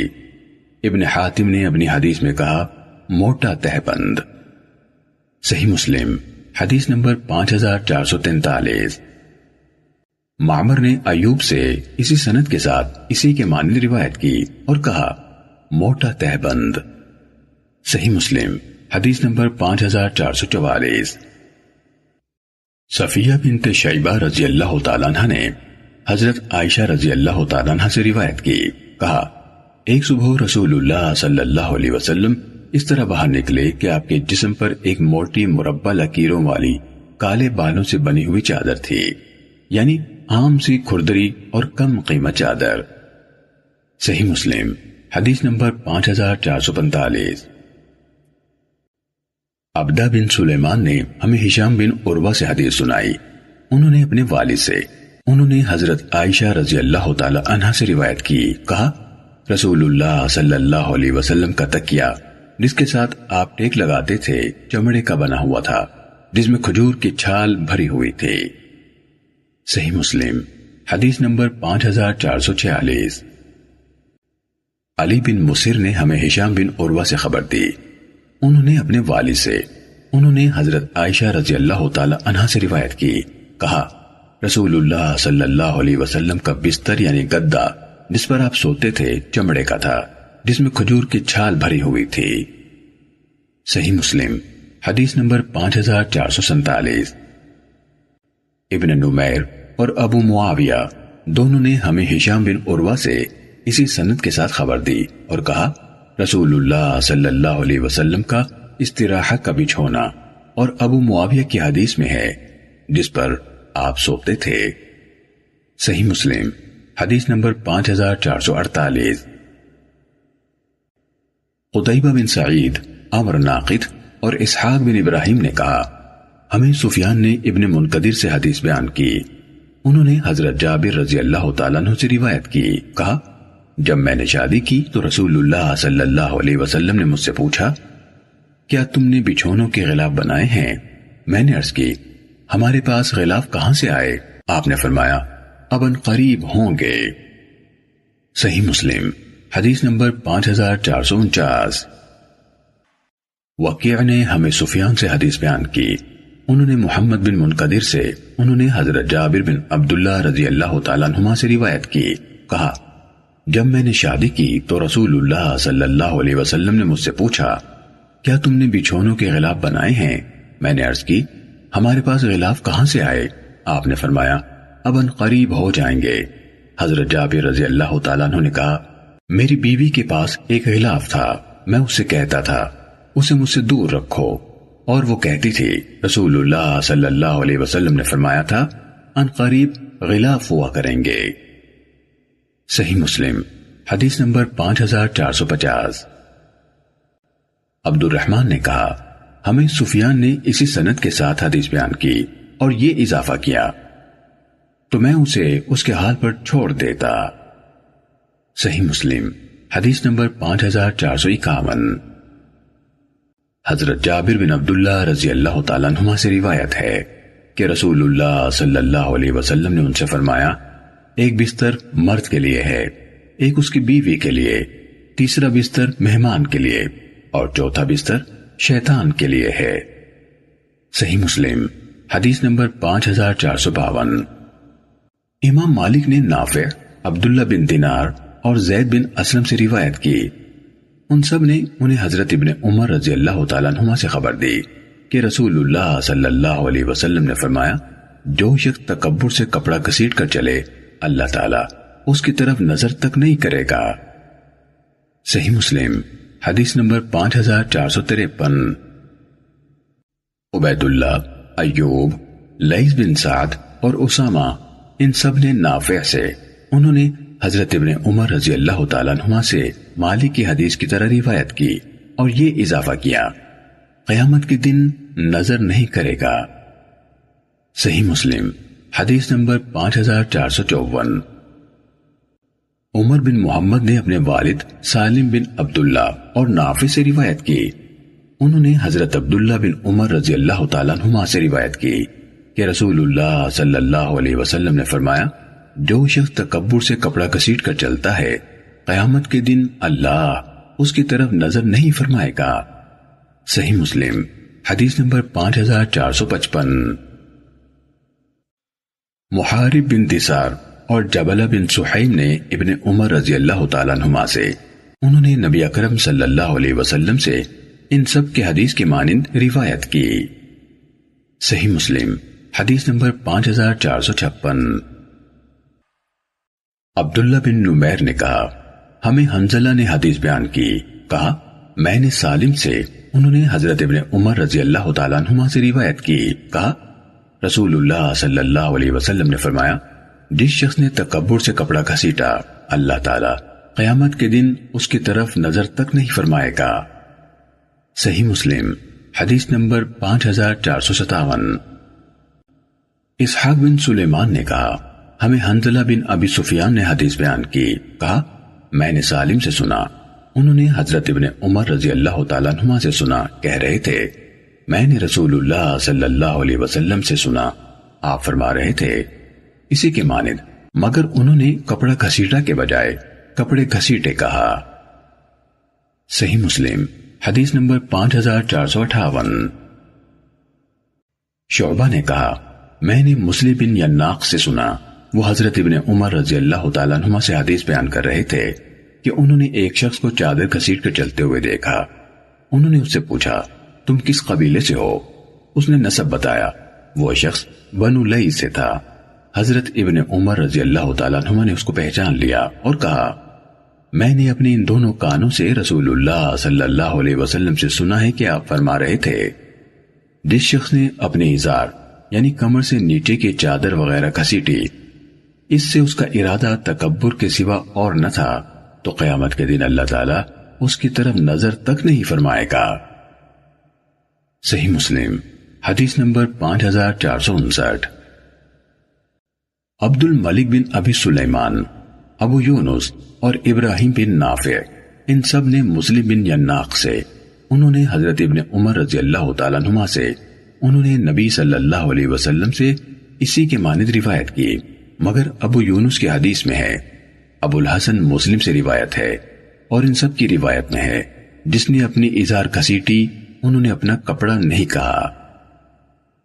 ابن حاتم نے اپنی حدیث میں کہا موٹا تہبند۔ صحیح مسلم حدیث نمبر 5443۔ معمر نے ایوب سے اسی سند کے ساتھ اسی کے معنی روایت کی اور کہا موٹا تہبند۔ صحیح مسلم حدیث نمبر 5444۔ صفیہ بنت شیبہ رضی اللہ تعالیٰ عنہ نے حضرت عائشہ رضی اللہ تعالیٰ عنہ سے روایت کی، کہا ایک صبح رسول اللہ صلی اللہ علیہ وسلم اس طرح باہر نکلے کہ آپ کے جسم پر ایک موٹی مربع لکیروں والی کالے بالوں سے بنی ہوئی چادر تھی، یعنی عام سی کھردری اور کم قیمت چادر۔ صحیح مسلم حدیث نمبر 5445۔ عبدہ بن سلیمان نے ہمیں ہشام بن عروہ سے حدیث سنائی، انہوں نے اپنے والد سے، انہوں نے حضرت عائشہ رضی اللہ تعالی عنہا سے روایت کی، کہا رسول اللہ صلی اللہ علیہ وسلم کا تکیہ جس کے ساتھ آپ ٹیک لگاتے تھے چمڑے کا بنا ہوا تھا جس میں کھجور کی چھال بھری ہوئی تھی۔ صحیح مسلم حدیث نمبر 5446۔ علی بن مسر نے ہمیں ہشام بن عروہ سے خبر دی، انہوں نے اپنے والد سے، انہوں نے حضرت عائشہ رضی اللہ تعالی عنہا سے روایت کی، کہا رسول اللہ صلی اللہ علیہ وسلم کا بستر یعنی گدا جس پر آپ سوتے تھے چمڑے کا تھا جس میں کھجور کی چھال بھری ہوئی تھی۔ صحیح مسلم حدیث نمبر 5447۔ ابن نمیر اور ابو معاویہ دونوں نے ہمیں ہشام بن عروہ سے اسی سند کے ساتھ خبر دی اور کہا رسول اللہ صلی اللہ علیہ وسلم کا استراحہ کا بچھونا، اور ابو معاویہ کی حدیث میں ہے جس پر آپ سوتے تھے۔ صحیح مسلم حدیث نمبر 5448۔ قتیبہ بن سعید، عمرو ناقد اور اسحاق بن ابراہیم نے کہا ہمیں سفیان نے ابن منقدر سے حدیث بیان کی، انہوں نے حضرت جابر رضی اللہ تعالیٰ عنہ سے روایت کی، کہا جب میں نے شادی کی تو رسول اللہ صلی اللہ علیہ وسلم نے مجھ سے پوچھا کیا تم نے بچھونوں کے غلاف بنائے ہیں؟ میں نے عرض کی ہمارے پاس غلاف کہاں سے آئے؟ آپ نے فرمایا اب ان قریب ہوں گے۔ صحیح مسلم حدیث نمبر 5449۔ وکیع نے ہمیں سفیان سے حدیث بیان کی، انہوں نے محمد بن منقدر سے، انہوں نے حضرت جابر بن عبداللہ رضی اللہ تعالیٰ عنہما سے روایت کی، کہا جب میں نے شادی کی تو رسول اللہ صلی اللہ علیہ وسلم نے مجھ سے پوچھا کیا تم نے بچھونوں کے غلاف بنائے ہیں؟ میں نے عرض کی ہمارے پاس غلاف کہاں سے آئے؟ آپ نے فرمایا اب ان قریب ہو جائیں گے۔ حضرت جابر رضی اللہ تعالیٰ عنہ نے کہا میری بیوی کے پاس ایک غلاف تھا، میں اس سے کہتا تھا اسے مجھ سے دور رکھو، اور وہ کہتی تھی رسول اللہ صلی اللہ علیہ وسلم نے فرمایا تھا ان قریب غلاف ہوا کریں گے۔ صحیح مسلم حدیث نمبر 5450۔ عبد الرحمن نے کہا ہمیں سفیان نے اسی سند کے ساتھ حدیث بیان کی اور یہ اضافہ کیا تو میں اسے اس کے حال پر چھوڑ دیتا۔ صحیح مسلم حدیث نمبر 5451۔ حضرت جابر بن عبداللہ رضی اللہ تعالیٰ عنہما سے روایت ہے کہ رسول اللہ صلی اللہ علیہ وسلم نے ان سے فرمایا ایک بستر مرد کے لیے ہے، ایک اس کی بیوی کے لیے، تیسرا بستر مہمان کے لیے اور چوتھا بستر شیطان کے لیے ہے۔ صحیح مسلم حدیث نمبر 5452۔ امام مالک نے نافع، عبداللہ بن دینار اور زید بن اسلم سے روایت کی، ان سب نے انہیں حضرت ابن عمر رضی اللہ تعالیٰ عنہما سے خبر دی کہ رسول اللہ صلی اللہ علیہ وسلم نے فرمایا جو شخص تکبر سے کپڑا گھسیٹ کر چلے اللہ تعالیٰ اس کی طرف نظر تک نہیں کرے گا۔ صحیح مسلم حدیث نمبر 5453۔ عبید اللہ، ایوب، لیث بن سعد اور اسامہ ان سب نے نافع سے، انہوں نے حضرت ابن عمر رضی اللہ تعالیٰ عنہما سے مالک کی حدیث کی طرح روایت کی اور یہ اضافہ کیا قیامت کے دن نظر نہیں کرے گا۔ صحیح مسلم حدیث نمبر 5454۔ عمر بن محمد نے اپنے والد سالم بن عبداللہ اور نافع سے روایت کی، انہوں نے حضرت عبداللہ بن عمر رضی اللہ تعالیٰ عنہما سے روایت کی کہ رسول اللہ صلی اللہ علیہ وسلم نے فرمایا جو شخص تکبر سے کپڑا گھسیٹ کر چلتا ہے قیامت کے دن اللہ اس کی طرف نظر نہیں فرمائے گا۔ صحیح مسلم حدیث نمبر 5455۔ محارب بن دثار اور جبلہ بن سحیم نے ابن عمر رضی اللہ تعالیٰ عنہما سے، انہوں نے نبی اکرم صلی اللہ علیہ وسلم سے ان سب کے حدیث کے مانند روایت کی۔ صحیح مسلم حدیث نمبر 5456۔ عبداللہ بن نمیر نے کہا ہمیں حنظلہ نے حدیث بیان کی، کہا میں نے سالم سے، انہوں نے حضرت ابن عمر رضی اللہ تعالیٰ عنہما سے روایت کی، کہا رسول اللہ صلی اللہ علیہ وسلم نے فرمایا جس شخص نے تکبر سے کپڑا گھسیٹا اللہ تعالیٰ قیامت کے دن اس کی طرف نظر تک نہیں فرمائے گا۔ صحیح مسلم حدیث نمبر 5457۔ اسحاق بن سلیمان نے کہا ہمیں حنظلہ بن ابی سفیان نے حدیث بیان کی، کہا میں نے سالم سے سنا، انہوں نے حضرت ابن عمر رضی اللہ تعالیٰ عنہما سے سنا، کہہ رہے تھے میں نے رسول اللہ صلی اللہ علیہ وسلم سے سنا، آپ فرما رہے تھے اسی کے مانند، مگر انہوں نے کپڑا گھسیٹا کے بجائے کپڑے گھسیٹے کہا۔ صحیح مسلم حدیث نمبر 5458۔ شعبہ نے کہا میں نے مسلم بن یناق سے سنا، وہ حضرت ابن عمر رضی اللہ تعالیٰ عنہما سے حدیث بیان کر رہے تھے کہ انہوں نے ایک شخص کو چادر گھسیٹ کر چلتے ہوئے دیکھا، انہوں نے اس سے پوچھا تم کس قبیلے سے ہو؟ اس نے نسب بتایا، وہ شخص بنو لیث سے تھا۔ حضرت ابن عمر رضی اللہ تعالیٰ عنہما نے اس کو پہچان لیا اور کہا میں نے اپنے ان دونوں کانوں سے رسول اللہ صلی اللہ علیہ وسلم سے سنا ہے کہ آپ فرما رہے تھے جس شخص نے اپنے ازار یعنی کمر سے نیچے کی چادر وغیرہ گھسیٹی، اس سے اس کا ارادہ تکبر کے سوا اور نہ تھا، تو قیامت کے دن اللہ تعالیٰ اس کی طرف نظر تک نہیں فرمائے گا۔ صحیح مسلم حدیث نمبر 5459۔ عبد الملک بن ابی سلیمان، ابو یونس اور ابراہیم بن نافع ان سب نے مسلم بن یناق سے، انہوں نے حضرت ابن عمر رضی اللہ تعالیٰ عنہما سے، انہوں نے نبی صلی اللہ علیہ وسلم سے اسی کے مانند روایت کی، مگر ابو یونس کی حدیث میں ہے، ابو الحسن مسلم سے روایت ہے اور ان سب کی روایت میں ہے جس نے اپنی ازار گھسیٹی انہوں نے اپنا کپڑا نہیں کہا۔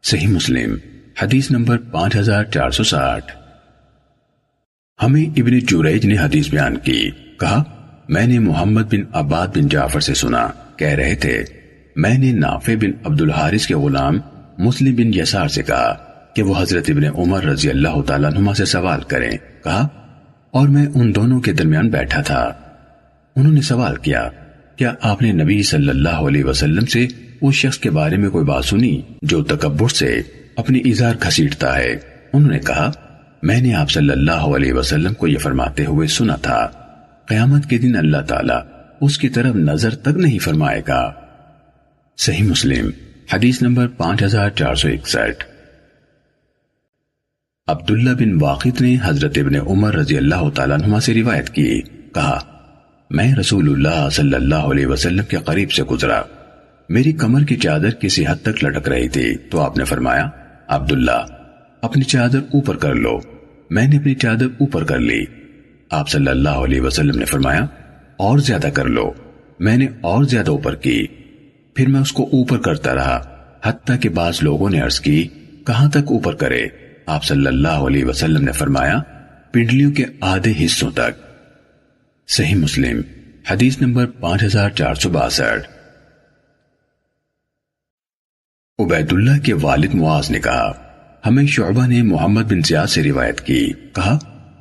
صحیح مسلم حدیث نمبر 5460۔ ہمیں ابن جریج نے حدیث بیان کی، کہا میں نے محمد بن عباد بن جعفر سے سنا، کہہ رہے تھے میں نے نافع بن عبد الحارث کے غلام مسلم بن یسار سے کہا کہ وہ حضرت ابن عمر رضی اللہ تعالیٰ عنہما سے سوال کریں. کہا اور میں ان دونوں کے درمیان بیٹھا تھا. انہوں نے سوال کیا کیا آپ نے نبی صلی اللہ علیہ وسلم سے اس شخص کے بارے میں کوئی بات سنی جو تکبر سے اپنی ازار گھسیٹتا ہے؟ انہوں نے کہا میں نے آپ صلی اللہ علیہ وسلم کو یہ فرماتے ہوئے سنا تھا قیامت کے دن اللہ تعالیٰ اس کی طرف نظر تک نہیں فرمائے گا. صحیح مسلم حدیث نمبر 5461. عبداللہ بن واقد نے حضرت ابن عمر رضی اللہ تعالیٰ عنہما سے روایت کی. کہا میں رسول اللہ صلی اللہ علیہ وسلم کے قریب سے گزرا. میری کمر کی چادر کسی حد تک لٹک رہی تھی تو آپ نے فرمایا عبداللہ اپنی چادر اوپر کر لو. میں نے اپنی چادر اوپر کر لی. آپ صلی اللہ علیہ وسلم نے فرمایا اور زیادہ کر لو. میں نے اور زیادہ اوپر کی. پھر میں اس کو اوپر کرتا رہا حتیٰ کہ بعض لوگوں نے عرض کی کہاں تک اوپر کرے؟ آپ صلی اللہ علیہ وسلم نے فرمایا پنڈلیوں کے آدھے حصوں تک. صحیح مسلم حدیث نمبر 5462. عبید اللہ کے والد معاذ نے کہا ہمیں شعبہ نے محمد بن زیاد سے روایت کی. کہا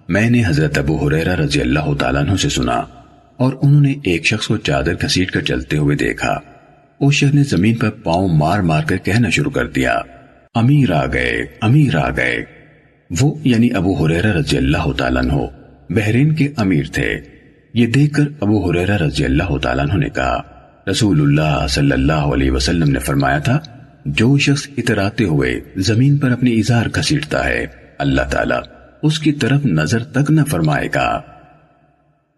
میں نے حضرت ابو ہریرہ رضی اللہ تعالیٰ عنہ سے سنا اور انہوں نے ایک شخص کو چادر گھسیٹ کر چلتے ہوئے دیکھا. اس شخص نے زمین پر پاؤں مار مار کر کہنا شروع کر دیا امیر آ گئے امیر آ گئے. وہ یعنی ابو ہریرہ رضی اللہ تعالیٰ عنہ بحرین کے امیر تھے. یہ دیکھ کر ابو ہریرہ رضی اللہ تعالیٰ عنہ نے کہا رسول اللہ صلی اللہ علیہ وسلم نے فرمایا تھا جو شخص اتراتے ہوئے زمین پر اپنی ازار گھسیٹتا ہے اللہ تعالیٰ اس کی طرف نظر تک نہ فرمائے گا.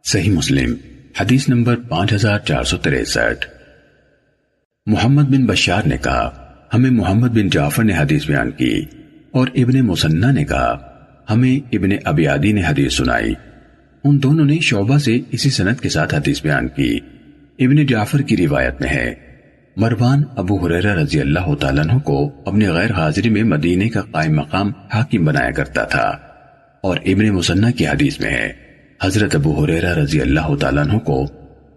صحیح مسلم حدیث نمبر 5463. محمد بن بشار نے کہا ہمیں محمد بن جعفر نے حدیث بیان کی اور ابن مسنہ نے کہا ہمیں ابن ابی عدی نے حدیث سنائی. ان دونوں نے شعبہ سے اسی سند کے ساتھ حدیث بیان کی. ابن جعفر کی روایت میں ہے مروان ابو ہریرہ رضی اللہ تعالیٰ عنہ کو اپنی غیر حاضری میں مدینے کا قائم مقام حاکم بنایا کرتا تھا. اور ابن مسنہ کی حدیث میں ہے حضرت ابو ہریرہ رضی اللہ تعالیٰ عنہ کو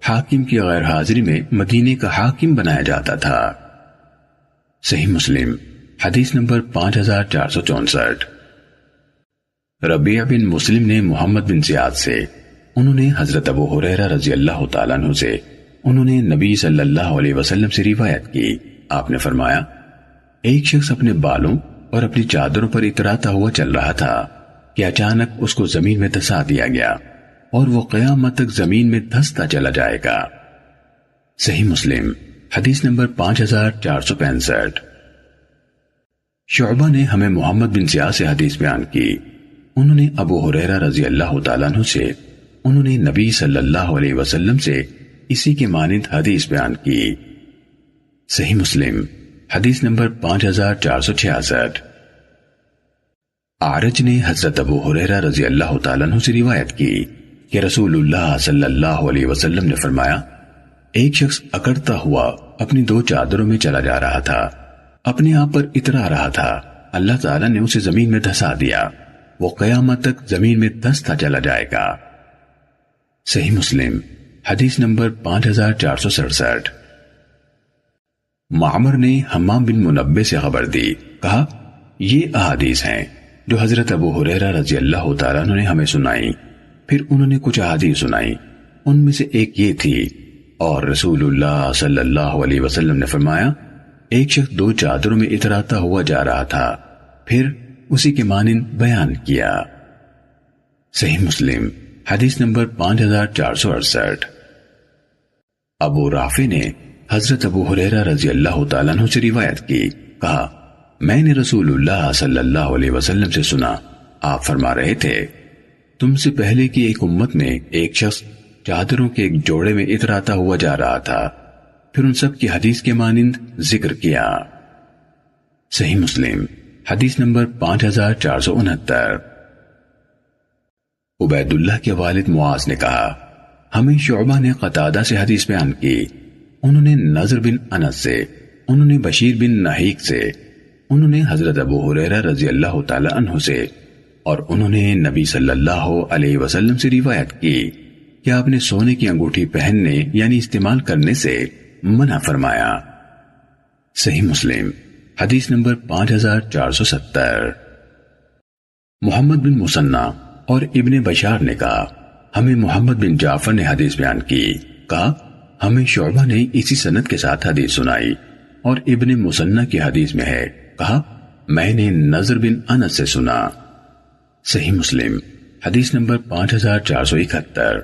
حاکم کی غیر حاضری میں مدینے کا حاکم بنایا جاتا تھا. صحیح مسلم حدیث نمبر 5464. ربیع بن مسلم نے محمد بن زیاد سے انہوں نے حضرت ابو ہریرہ رضی اللہ تعالیٰ عنہ سے انہوں نے نبی صلی اللہ علیہ وسلم سے روایت کی. آپ نے فرمایا ایک شخص اپنے بالوں اور اپنی چادروں پر اتراتا ہوا چل رہا تھا کہ اچانک اس کو زمین میں دھسا دیا گیا اور وہ قیامت تک زمین میں دھستا چلا جائے گا. صحیح مسلم حدیث نمبر 5465. شعبہ نے ہمیں محمد بن زیاد سے حدیث بیان کی. انہوں نے ابو ہریرہ رضی اللہ تعالیٰ عنہ سے انہوں نے نبی صلی اللہ علیہ وسلم سے اسی کے مانند حدیث بیان کی. صحیح مسلم حدیث نمبر 5466. اعرج نے حضرت ابو ہریرہ رضی اللہ تعالیٰ عنہ سے روایت کی کہ رسول اللہ صلی اللہ علیہ وسلم نے فرمایا ایک شخص اکڑتا ہوا اپنی 2 چادروں میں چلا جا رہا تھا اپنے آپ پر اترا رہا تھا. اللہ تعالیٰ نے اسے زمین میں دھسا دیا وہ قیامت تک زمین میں دھستا چلا جائے گا. صحیح مسلم حدیث نمبر 5467. معمر نے حمام بن منبہ سے خبر دی. کہا یہ احادیث ہیں جو حضرت ابو ہریرہ رضی اللہ تعالیٰ عنہ نے ہمیں سنائی. پھر انہوں نے کچھ احادیث سنائی. ان میں سے ایک یہ تھی اور رسول اللہ صلی اللہ علیہ وسلم نے فرمایا ایک شخص 2 چادروں میں اتراتا ہوا جا رہا تھا. پھر اسی کے مانند بیان کیا. صحیح مسلم حدیث نمبر 5468. ابو رافع نے حضرت ابو ہریرہ رضی اللہ تعالیٰ عنہ سے روایت کی. کہا میں نے رسول اللہ صلی اللہ علیہ وسلم سے سنا آپ فرما رہے تھے تم سے پہلے کی ایک امت میں ایک شخص چادروں کے ایک جوڑے میں اتراتا ہوا جا رہا تھا. پھر ان سب کی حدیث کے مانند ذکر کیا. صحیح مسلم حدیث نمبر 5469. عبید اللہ کے والد معاذ نے کہا ہمیں شعبہ نے قتادہ سے حدیث بیان کی. انہوں نے نضر بن انس سے انہوں نے بشیر بن نحیق سے انہوں نے حضرت ابو ہریرہ رضی اللہ تعالی عنہ سے اور انہوں نے نبی صلی اللہ علیہ وسلم سے روایت کی کہ آپ نے سونے کی انگوٹھی پہننے یعنی استعمال کرنے سے منع فرمایا. صحیح مسلم حدیث نمبر 5470۔ محمد بن مسنہ اور ابن بشار نے کہا ہمیں محمد بن جعفر نے حدیث بیان کی، کہا ہمیں شعبہ نے اسی سند کے ساتھ حدیث سنائی، اور ابن مسنہ کی حدیث میں ہے، کہا میں نے نضر بن انس سے سنا۔ صحیح مسلم حدیث نمبر 5471۔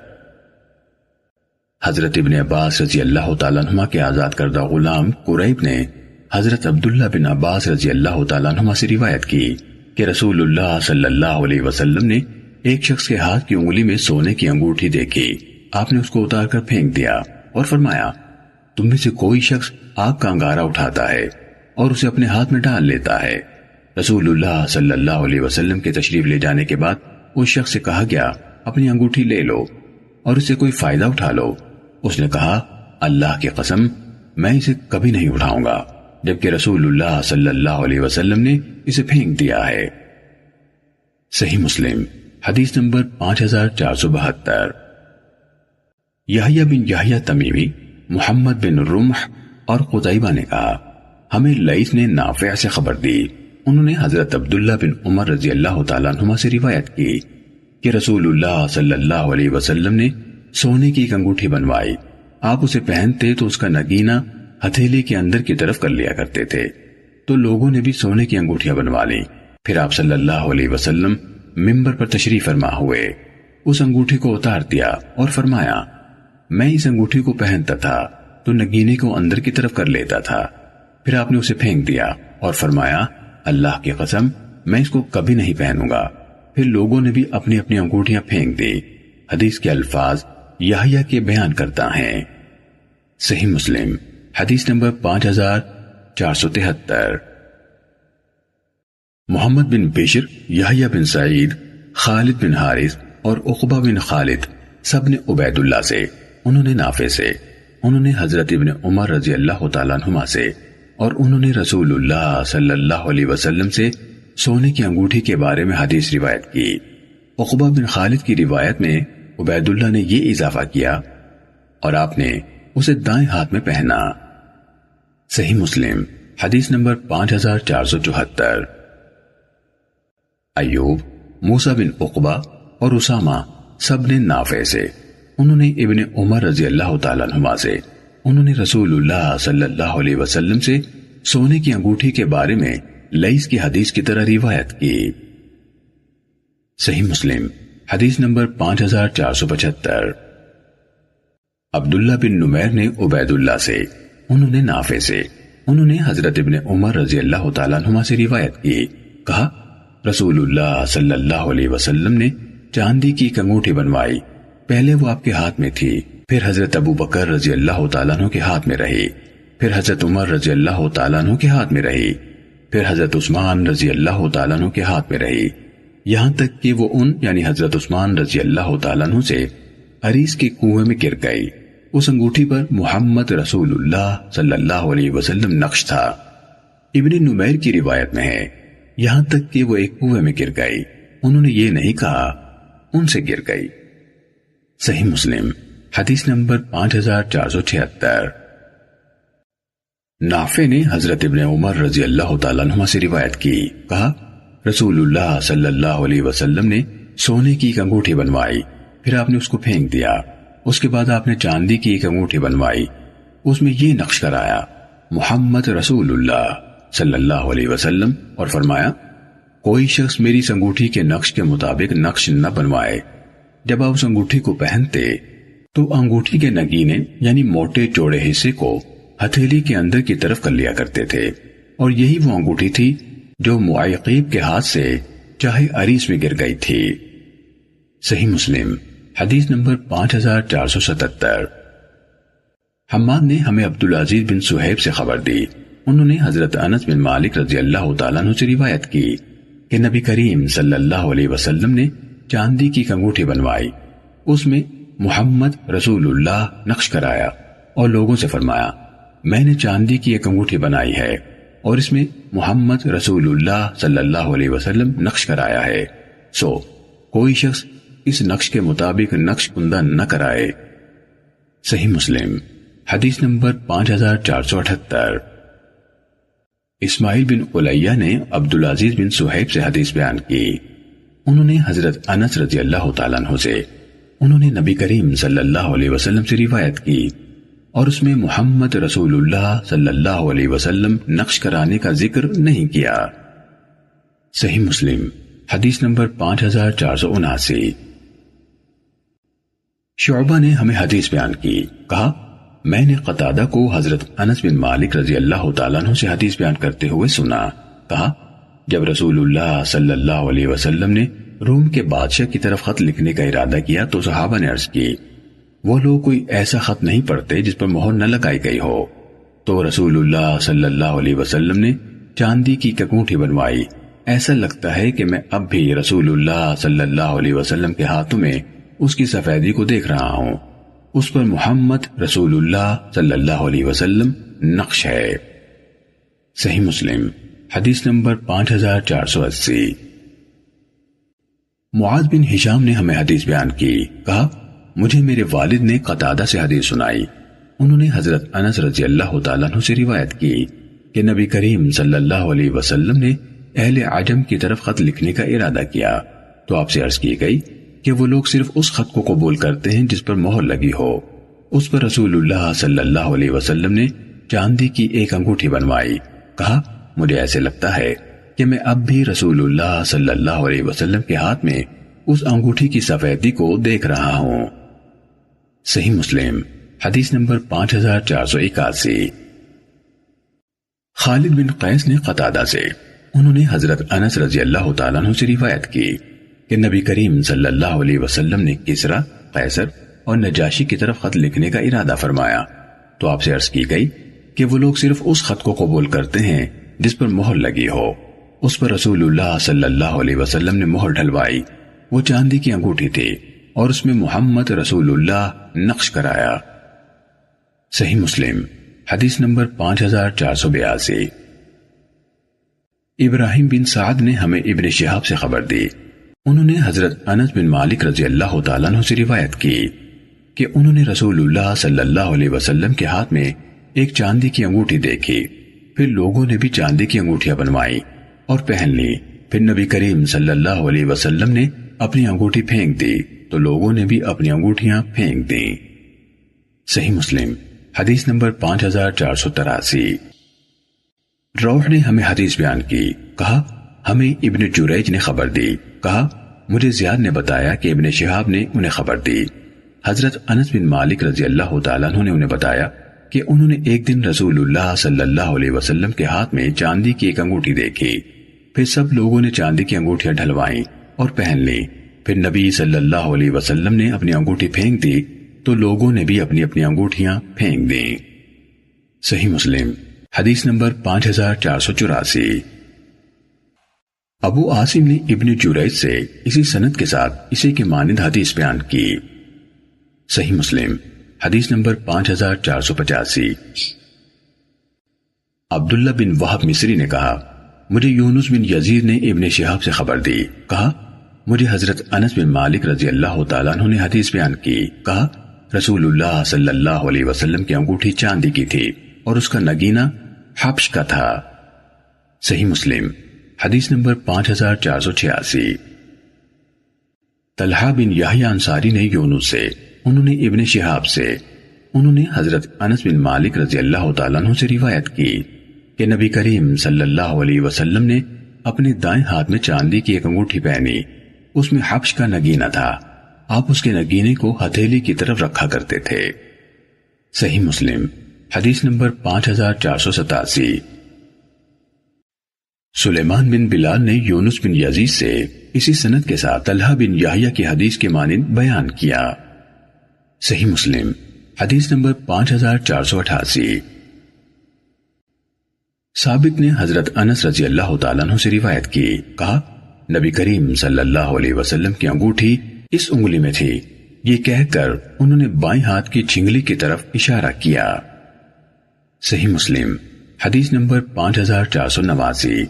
حضرت ابن عباس رضی اللہ تعالیٰ عنہما کے آزاد کردہ غلام قریب نے حضرت عبداللہ بن عباس رضی اللہ تعالیٰ عنہما سے روایت کی کہ رسول اللہ صلی اللہ علیہ وسلم نے ایک شخص کے ہاتھ کی انگلی میں سونے کی انگوٹھی دیکھی، آپ نے اس کو اتار کر پھینک دیا اور فرمایا تم میں سے کوئی شخص آگ کا انگارہ اٹھاتا ہے اور اسے اپنے ہاتھ میں ڈال لیتا ہے۔ رسول اللہ صلی اللہ علیہ وسلم کے تشریف لے جانے کے بعد اس شخص سے کہا گیا اپنی انگوٹھی لے لو اور اسے کوئی فائدہ اٹھا لو۔ اس نے کہا اللہ کی قسم میں اسے کبھی نہیں اٹھاؤں گا، جبکہ رسول اللہ صلی اللہ علیہ وسلم نے اسے پھینک دیا ہے۔ صحیح مسلم حدیث نمبر 5472۔ یحییٰ بن یحییٰ تمیمی، محمد بن رمح اور قتیبہ نے کہا ہمیں لیث نے نافع سے خبر دی، انہوں نے حضرت عبداللہ بن عمر رضی اللہ تعالیٰ عنہما سے روایت کی کہ رسول اللہ صلی اللہ علیہ وسلم نے سونے کی ایک انگوٹھی بنوائی، آپ اسے پہنتے تو اس کا نگینہ ہتھیلی کے اندر کی طرف کر لیا کرتے تھے، تو لوگوں نے بھی سونے کی انگوٹھیاں بنوا لی۔ پھر آپ صلی اللہ علیہ وسلم منبر پر تشریف فرما ہوئے، اس انگوٹھی کو اتار دیا اور فرمایا میں اس انگوٹھی کو پہنتا تھا تو نگینے کو اندر کی طرف کر لیتا تھا، پھر آپ نے اسے پھینک دیا اور فرمایا اللہ کی قسم میں اس کو کبھی نہیں پہنوں گا۔ پھر لوگوں نے بھی اپنی اپنی انگوٹھیاں پھینک دی۔ حدیث کے الفاظ یحییٰ کے بیان کرتا ہیں۔ صحیح مسلم حدیث نمبر 5473۔ محمد بن بشر، یحییٰ بن سعید، خالد بن حارث اور عقبہ بن خالد سب نے عبید اللہ سے، انہوں نے نافع سے، انہوں نے حضرت ابن عمر رضی اللہ تعالیٰ عنہما سے، اور انہوں نے رسول اللہ صلی اللہ علیہ وسلم سے سونے کی انگوٹھی کے بارے میں حدیث روایت کی۔ عقبہ بن خالد کی روایت میں عبید اللہ نے یہ اضافہ کیا اور آپ نے اسے دائیں ہاتھ میں پہنا۔ صحیح مسلم حدیث نمبر 5474۔ ایوب، موسیٰ بن عقبہ اور اسامہ سب نے نافع سے، انہوں نے ابن عمر رضی اللہ تعالیٰ عنہما سے، انہوں نے رسول اللہ صلی اللہ علیہ وسلم سے سونے کی انگوٹھی کے بارے میں لیث کی حدیث کی طرح روایت کی۔ صحیح مسلم حدیث نمبر 5475۔ عبداللہ بن نمیر نے عبید اللہ سے، انہوں نے نافع سے، انہوں نے حضرت ابن عمر رضی اللہ تعالیٰ عنہما سے روایت کی، کہا رسول اللہ صلی اللہ علیہ وسلم نے چاندی کی ایک انگوٹھی بنوائی، پہلے وہ آپ کے ہاتھ میں تھی، پھر حضرت ابو بکر رضی اللہ تعالیٰ عنہ کے ہاتھ میں رہی، پھر حضرت عمر رضی اللہ تعالیٰ عنہ کے ہاتھ میں رہی، پھر حضرت عثمان رضی اللہ تعالیٰ عنہ کے ہاتھ میں رہی، یہاں تک کہ وہ ان یعنی حضرت عثمان رضی اللہ تعالیٰ عنہ سے عریس کے کنویں میں گر گئی۔ اس انگوٹھی پر محمد رسول اللہ صلی اللہ علیہ وسلم نقش تھا۔ ابن نمیر کی روایت میں ہے یہاں تک کہ وہ ایک کنویں میں گر گئی، انہوں نے یہ نہیں کہا ان سے گر گئی۔ صحیح مسلم حدیث نمبر 5476۔ نافع نے حضرت ابن عمر رضی اللہ تعالیٰ عنہما سے روایت کی، کہا رسول اللہ صلی اللہ علیہ وسلم نے سونے کی ایک انگوٹھی بنوائی، پھر آپ نے اس کو پھینک دیا، اس کے بعد آپ نے چاندی کی ایک انگوٹھی بنوائی، اس میں یہ نقش کرایا محمد رسول اللہ صلی اللہ علیہ وسلم، اور فرمایا کوئی شخص میری اس انگوٹھی کے نقش کے مطابق نقش نہ بنوائے۔ جب آپ اس انگوٹھی کو پہنتے تو انگوٹھی کے نگینے یعنی موٹے چوڑے حصے کو ہتھیلی کے اندر کی طرف کر لیا کرتے تھے، اور یہی وہ انگوٹھی تھی جو معیقیب کے ہاتھ سے چاہے عریس میں گر گئی تھی۔ صحیح مسلم حدیث نمبر 5477۔ حماد نے ہمیں عبدالعزیز بن صہیب سے خبر دی، انہوں نے حضرت انس بن مالک رضی اللہ تعالیٰ عنہ سے روایت کی کہ نبی کریم صلی اللہ علیہ وسلم نے چاندی کی ایک انگوٹھی بنوائی، اس میں محمد رسول اللہ نقش کرایا اور لوگوں سے فرمایا میں نے چاندی کی ایک انگوٹھی بنائی ہے اور اس میں محمد رسول اللہ صلی اللہ علیہ وسلم نقش کرایا ہے، سو کوئی شخص اس نقش کے مطابق نقش کندہ نہ کرائے۔ صحیح مسلم حدیث نمبر 5478۔ اسماعیل بن علیہ نے عبدالعزیز بن صہیب سے حدیث بیان کی، انہوں نے حضرت انس رضی اللہ تعالیٰ عنہ سے، انہوں نے نبی کریم صلی اللہ علیہ وسلم سے روایت کی اور اس میں محمد رسول اللہ صلی اللہ علیہ وسلم نقش کرانے کا ذکر نہیں کیا۔ صحیح مسلم حدیث نمبر 5479۔ شعبہ نے ہمیں حدیث بیان کی، کہا میں نے قتادہ کو حضرت انس بن مالک رضی اللہ تعالیٰ عنہ سے حدیث بیان کرتے ہوئے سنا، کہا جب رسول اللہ صلی اللہ علیہ وسلم نے روم کے بادشاہ کی طرف خط لکھنے کا ارادہ کیا تو صحابہ نے عرض کی وہ لوگ کوئی ایسا خط نہیں پڑھتے جس پر مہر نہ لگائی گئی ہو، تو رسول اللہ صلی اللہ علیہ وسلم نے چاندی کی انگوٹھی بنوائی، ایسا لگتا ہے کہ میں اب بھی رسول اللہ صلی اللہ علیہ وسلم کے ہاتھوں میں اس کی سفیدی کو دیکھ رہا ہوں، اس پر محمد رسول اللہ صلی اللہ علیہ وسلم نقش ہے۔ صحیح مسلم حدیث نمبر 5480۔ معاذ بن ہشام نے ہمیں حدیث بیان کی، کہا مجھے میرے والد نے قتادہ سے حدیث سنائی، انہوں نے حضرت انس رضی اللہ تعالیٰ عنہ سے روایت کی کہ نبی کریم صلی اللہ علیہ وسلم نے اہل عجم کی طرف خط لکھنے کا ارادہ کیا تو آپ سے عرض کی گئی کہ وہ لوگ صرف اس خط کو قبول کرتے ہیں جس پر مہر لگی ہو، اس پر رسول اللہ صلی اللہ علیہ وسلم نے چاندی کی ایک انگوٹھی بنوائی، کہا مجھے ایسے لگتا ہے کہ میں اب بھی رسول اللہ صلی اللہ علیہ وسلم کے ہاتھ میں اس انگوٹھی کی سفیدی کو دیکھ رہا ہوں۔ صحیح مسلم حدیث نمبر 5481۔ خالد بن قیس نے قتادہ سے، انہوں نے حضرت انس رضی اللہ تعالیٰ عنہ سے روایت کی کہ نبی کریم صلی اللہ علیہ وسلم نے کسرا، قیصر اور نجاشی کی طرف خط لکھنے کا ارادہ فرمایا تو آپ سے عرض کی گئی کہ وہ لوگ صرف اس خط کو قبول کرتے ہیں جس پر مہر لگی ہو، اس پر رسول اللہ صلی اللہ علیہ وسلم نے مہر ڈھلوائی، وہ چاندی کی انگوٹھی تھی اور اس میں محمد رسول اللہ نقش کرایا۔ صحیح مسلم حدیث نمبر 5482۔ ابراہیم بن سعد نے ہمیں ابن شہاب سے خبر دی، انہوں نے حضرت انس بن مالک رضی اللہ تعالیٰ عنہ سے روایت کی کہ انہوں نے رسول اللہ صلی اللہ علیہ وسلم کے ہاتھ میں ایک چاندی کی انگوٹھی دیکھی، پھر لوگوں نے بھی چاندی کی انگوٹھیاں بنوائی اور پہن لی، پھر نبی کریم صلی اللہ علیہ وسلم نے اپنی انگوٹھی پھینک دی تو لوگوں نے بھی اپنی انگوٹھیاں پھینک دیں۔ صحیح مسلم حدیث نمبر 5483۔ روح نے ہمیں حدیث بیان کی، کہا ہمیں ابن جریج نے خبر دی، کہا مجھے زیاد نے بتایا کہ ابن شہاب نے انہیں خبر دی، حضرت انس بن مالک رضی اللہ تعالیٰ عنہ نے انہیں بتایا کہ انہوں نے ایک دن رسول اللہ صلی اللہ علیہ وسلم کے ہاتھ میں چاندی کی ایک انگوٹھی دیکھی، پھر سب لوگوں نے چاندی کی انگوٹھیاں ڈھلوائیں اور پہن لی، پھر نبی صلی اللہ علیہ وسلم نے اپنی انگوٹھی پھینک دی تو لوگوں نے بھی اپنی اپنی انگوٹھیاں پھینک دیں۔ صحیح مسلم حدیث نمبر 5484۔ ابو عاصم نے ابن جریج سے اسی سند کے ساتھ اسی کے مانند حدیث بیان کی۔ صحیح مسلم حدیث نمبر 5485۔ عبداللہ بن وہب مصری نے کہا مجھے یونس بن یزید نے ابن شہاب سے خبر دی، کہا مجھے حضرت انس بن مالک رضی اللہ تعالیٰ عنہ نے حدیث بیان کی، کہا رسول اللہ صلی اللہ علیہ وسلم کی انگوٹھی چاندی کی تھی اور اس کا نگینہ حبش کا تھا۔ صحیح مسلم حدیث نمبر 5486۔ طلحہ بن یحییٰ انصاری نے یونس سے، انہوں نے ابن شہاب سے، انہوں نے حضرت انس بن مالک رضی اللہ تعالیٰ عنہ سے روایت کی کہ نبی کریم صلی اللہ علیہ وسلم نے اپنے دائیں ہاتھ میں چاندی کی ایک انگوٹھی پہنی، اس میں حبش کا نگینہ تھا، آپ اس کے نگینے کو ہتھیلی کی طرف رکھا کرتے تھے۔ صحیح مسلم حدیث نمبر 5487۔ سلیمان بن بلال نے یونس بن یزید سے اسی سند کے ساتھ طلحہ بن یحییٰ کی حدیث کے مانند بیان کیا۔ صحیح مسلم حدیث نمبر 5488۔ ثابت نے حضرت انس رضی اللہ تعالیٰ عنہ سے روایت کی، کہا نبی کریم صلی اللہ علیہ وسلم کی انگوٹھی اس انگلی میں تھی، یہ کہہ کر انہوں نے بائیں ہاتھ کی چھنگلی کی طرف اشارہ کیا۔ صحیح مسلم حدیث نمبر 5489۔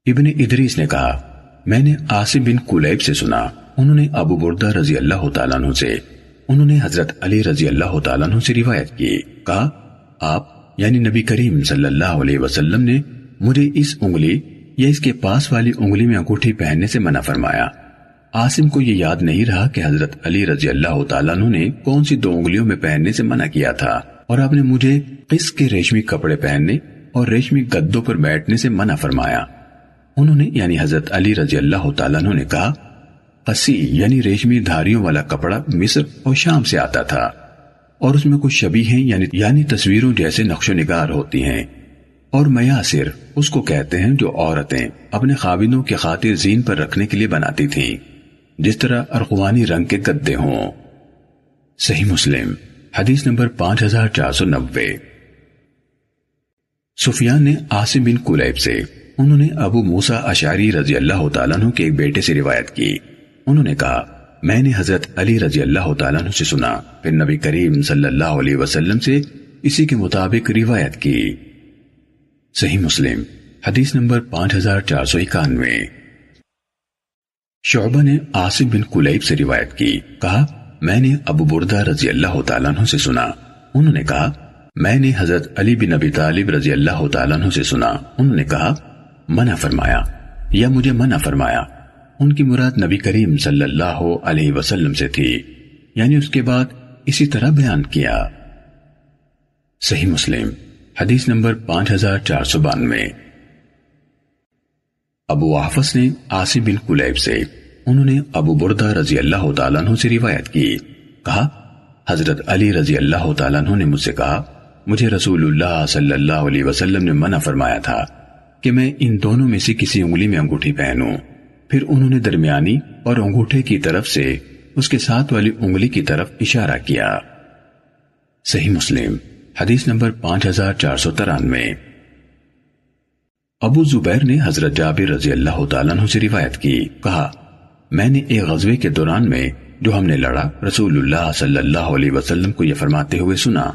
ابن ادریس نے کہا میں نے عاصم بن کلیب سے سنا، انہوں نے ابو بردہ رضی اللہ تعالیٰ عنہ سے، انہوں نے حضرت علی رضی اللہ تعالیٰ عنہ سے روایت کی، کہا آپ یعنی نبی کریم صلی اللہ علیہ وسلم نے مجھے اس انگلی یا اس کے پاس والی انگلی میں انگوٹھی پہننے سے منع فرمایا۔ عاصم کو یہ یاد نہیں رہا کہ حضرت علی رضی اللہ تعالیٰ عنہ نے کون سی 2 انگلیوں میں پہننے سے منع کیا تھا، اور آپ نے مجھے قس کے ریشمی کپڑے پہننے اور ریشمی گدوں پر بیٹھنے سے منع فرمایا۔ انہوں نے یعنی حضرت علی رضی اللہ تعالیٰ عنہ نے کہا، قسی یعنی ریشمی دھاریوں والا کپڑا مصر اور شام سے آتا تھا، اور اس میں کچھ شبیہیں یعنی تصویروں جیسے نقش و نگار ہوتی ہیں، اور میاسر اس کو کہتے ہیں جو عورتیں اپنے خاوندوں کی خاطر زین پر رکھنے کے لیے بناتی تھیں، جس طرح ارغوانی رنگ کے گدے ہوں۔ صحیح مسلم حدیث نمبر 5490۔ سفیان نے عاصم بن کلیب سے، انہوں نے ابو موسیٰ اشعری رضی اللہ تعالیٰ عنہ کے ایک بیٹے سے روایت کی، انہوں نے کہا میں نے حضرت علی رضی اللہ تعالیٰ عنہ سے سنا، پھر نبی کریم صلی اللہ علیہ وسلم سے اسی کے مطابق روایت کی۔ صحیح مسلم حدیث نمبر 5491۔ شعبہ نے عاصم بن کلیب سے روایت کی، کہا میں نے ابو بردہ رضی اللہ تعالیٰ عنہ سے سنا، انہوں نے کہا میں نے حضرت علی بن ابی طالب رضی اللہ تعالیٰ عنہ سے سنا، انہوں نے کہا منع فرمایا یا مجھے منع فرمایا۔ ان کی مراد نبی کریم صلی اللہ علیہ وسلم سے تھی، یعنی اس کے بعد اسی طرح بیان کیا۔ صحیح مسلم حدیث نمبر 5492۔ ابو احفص نے عاصم بن کلیب سے، انہوں نے ابو بردہ رضی اللہ تعالیٰ عنہ سے روایت کی، کہا حضرت علی رضی اللہ تعالیٰ عنہ نے مجھ سے کہا مجھے رسول اللہ صلی اللہ علیہ وسلم نے منع فرمایا تھا کہ میں ان دونوں میں سے کسی انگلی میں انگوٹھی پہنوں۔ پھر انہوں نے درمیانی اور انگوٹھے کی طرف سے اس کے ساتھ والی انگلی کی طرف اشارہ کیا۔ صحیح مسلم حدیث نمبر 5493۔ ابو زبیر نے حضرت جابر رضی اللہ تعالیٰ عنہ سے روایت کی، کہا میں نے ایک غزوے کے دوران میں جو ہم نے لڑا رسول اللہ صلی اللہ علیہ وسلم کو یہ فرماتے ہوئے سنا،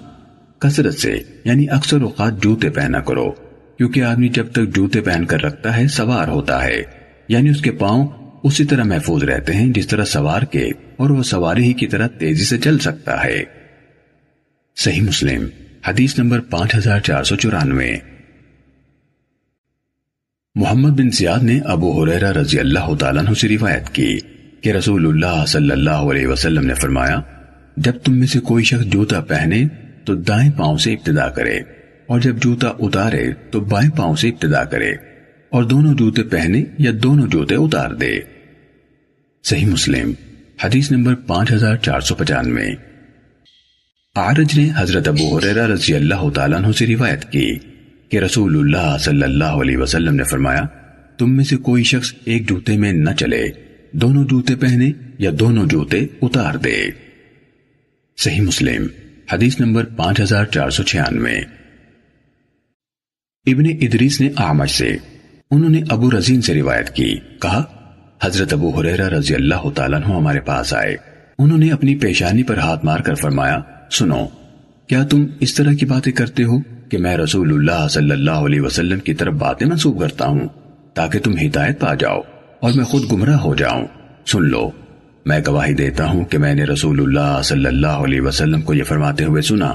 کثرت سے یعنی اکثر اوقات جوتے پہنا کرو، کیونکہ آدمی جب تک جوتے پہن کر رکھتا ہے سوار ہوتا ہے، یعنی اس کے پاؤں اسی طرح محفوظ رہتے ہیں جس طرح سوار کے، اور وہ سواری ہی کی طرح تیزی سے چل سکتا ہے۔ صحیح مسلم حدیث نمبر 5494۔ محمد بن زیاد نے ابو ہریرہ رضی اللہ تعالیٰ عنہ سے روایت کی کہ رسول اللہ صلی اللہ علیہ وسلم نے فرمایا جب تم میں سے کوئی شخص جوتا پہنے تو دائیں پاؤں سے ابتدا کرے، اور جب جوتا اتارے تو بائیں پاؤں سے ابتدا کرے، اور دونوں جوتے پہنے یا دونوں جوتے اتار دے۔ صحیح مسلم حدیث نمبر 5495۔ اعرج نے حضرت ابو ہریرہ رضی اللہ تعالیٰ عنہ سے روایت کی کہ رسول اللہ صلی اللہ علیہ وسلم نے فرمایا تم میں سے کوئی شخص ایک جوتے میں نہ چلے، دونوں جوتے پہنے یا دونوں جوتے اتار دے۔ صحیح مسلم حدیث نمبر 5496۔ ابن ادریس نے اعمش سے، انہوں نے ابو رزین سے روایت کی، کہا حضرت ابو ہریرہ رضی اللہ تعالیٰ عنہ ہمارے پاس آئے، انہوں نے اپنی پیشانی پر ہاتھ مار کر فرمایا سنو، کیا تم اس طرح کی باتیں کرتے ہو کہ میں رسول اللہ صلی اللہ علیہ وسلم کی طرف باتیں منسوب کرتا ہوں تاکہ تم ہدایت پا جاؤ اور میں خود گمراہ ہو جاؤں؟ سن لو، میں گواہی دیتا ہوں کہ میں نے رسول اللہ صلی اللہ علیہ وسلم کو یہ فرماتے ہوئے سنا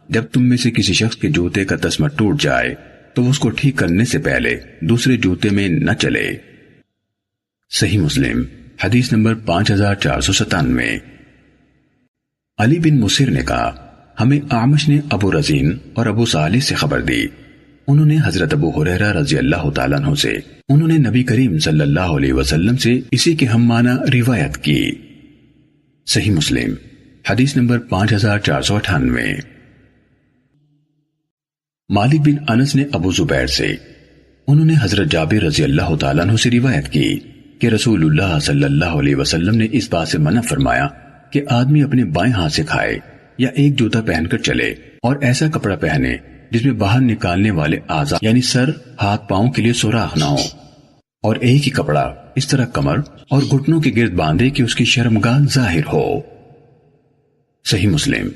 جب تم میں سے کسی شخص کے جوتے کا تسمہ ٹوٹ جائے تو اس کو ٹھیک کرنے سے پہلے دوسرے جوتے میں نہ چلے۔ صحیح مسلم حدیث نمبر 5497۔ علی بن مسر نے کہا ہمیں اعمش نے ابو رزین اور ابو صالح سے خبر دی، انہوں نے حضرت ابو ہریرہ رضی اللہ تعالیٰ عنہ سے، انہوں نے نبی کریم صلی اللہ علیہ وسلم سے اسی کے ہم معنی روایت کی۔ صحیح مسلم حدیث نمبر 5498۔ مالک بن انس نے ابو زبیر سے، انہوں نے حضرت جابر رضی اللہ تعالیٰ عنہ سے روایت کی کہ رسول اللہ صلی اللہ علیہ وسلم نے اس بات سے منع فرمایا کہ آدمی اپنے بائیں ہاتھ سے کھائے یا ایک جوتا پہن کر چلے اور ایسا کپڑا پہنے جس میں باہر نکالنے والے اعضاء یعنی سر، ہاتھ، پاؤں کے لیے سوراخ نہ ہو، اور ایک ہی کپڑا اس طرح کمر اور گھٹنوں کے گرد باندھے کہ اس کی شرمگاہ ظاہر ہو۔ صحیح مسلم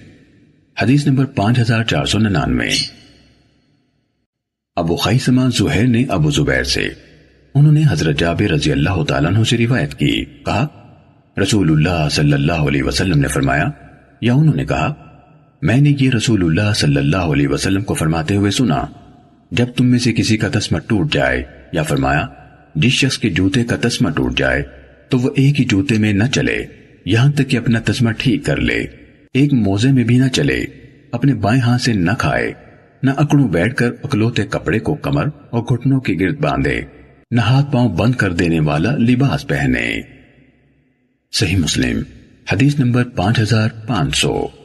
حدیث نمبر 5499۔ ابو خیثمہ زہیر نے ابو زبیر سے، انہوں نے حضرت جابر رضی اللہ تعالیٰ عنہ سے روایت کی، کہا رسول اللہ صلی اللہ علیہ وسلم نے فرمایا، یا انہوں نے کہا میں نے یہ رسول اللہ صلی اللہ علیہ وسلم کو فرماتے ہوئے سنا، جب تم میں سے کسی کا تسمہ ٹوٹ جائے، یا فرمایا جس شخص کے جوتے کا تسمہ ٹوٹ جائے تو وہ ایک ہی جوتے میں نہ چلے یہاں تک کہ اپنا تسمہ ٹھیک کر لے، ایک موزے میں بھی نہ چلے، اپنے بائیں ہاتھ سے نہ کھائے، نہ اکڑوں بیٹھ کر اکلوتے کپڑے کو کمر اور گھٹنوں کے گرد باندھے، نہ ہاتھ پاؤں بند کر دینے والا لباس پہنے۔ صحیح مسلم حدیث نمبر 5500۔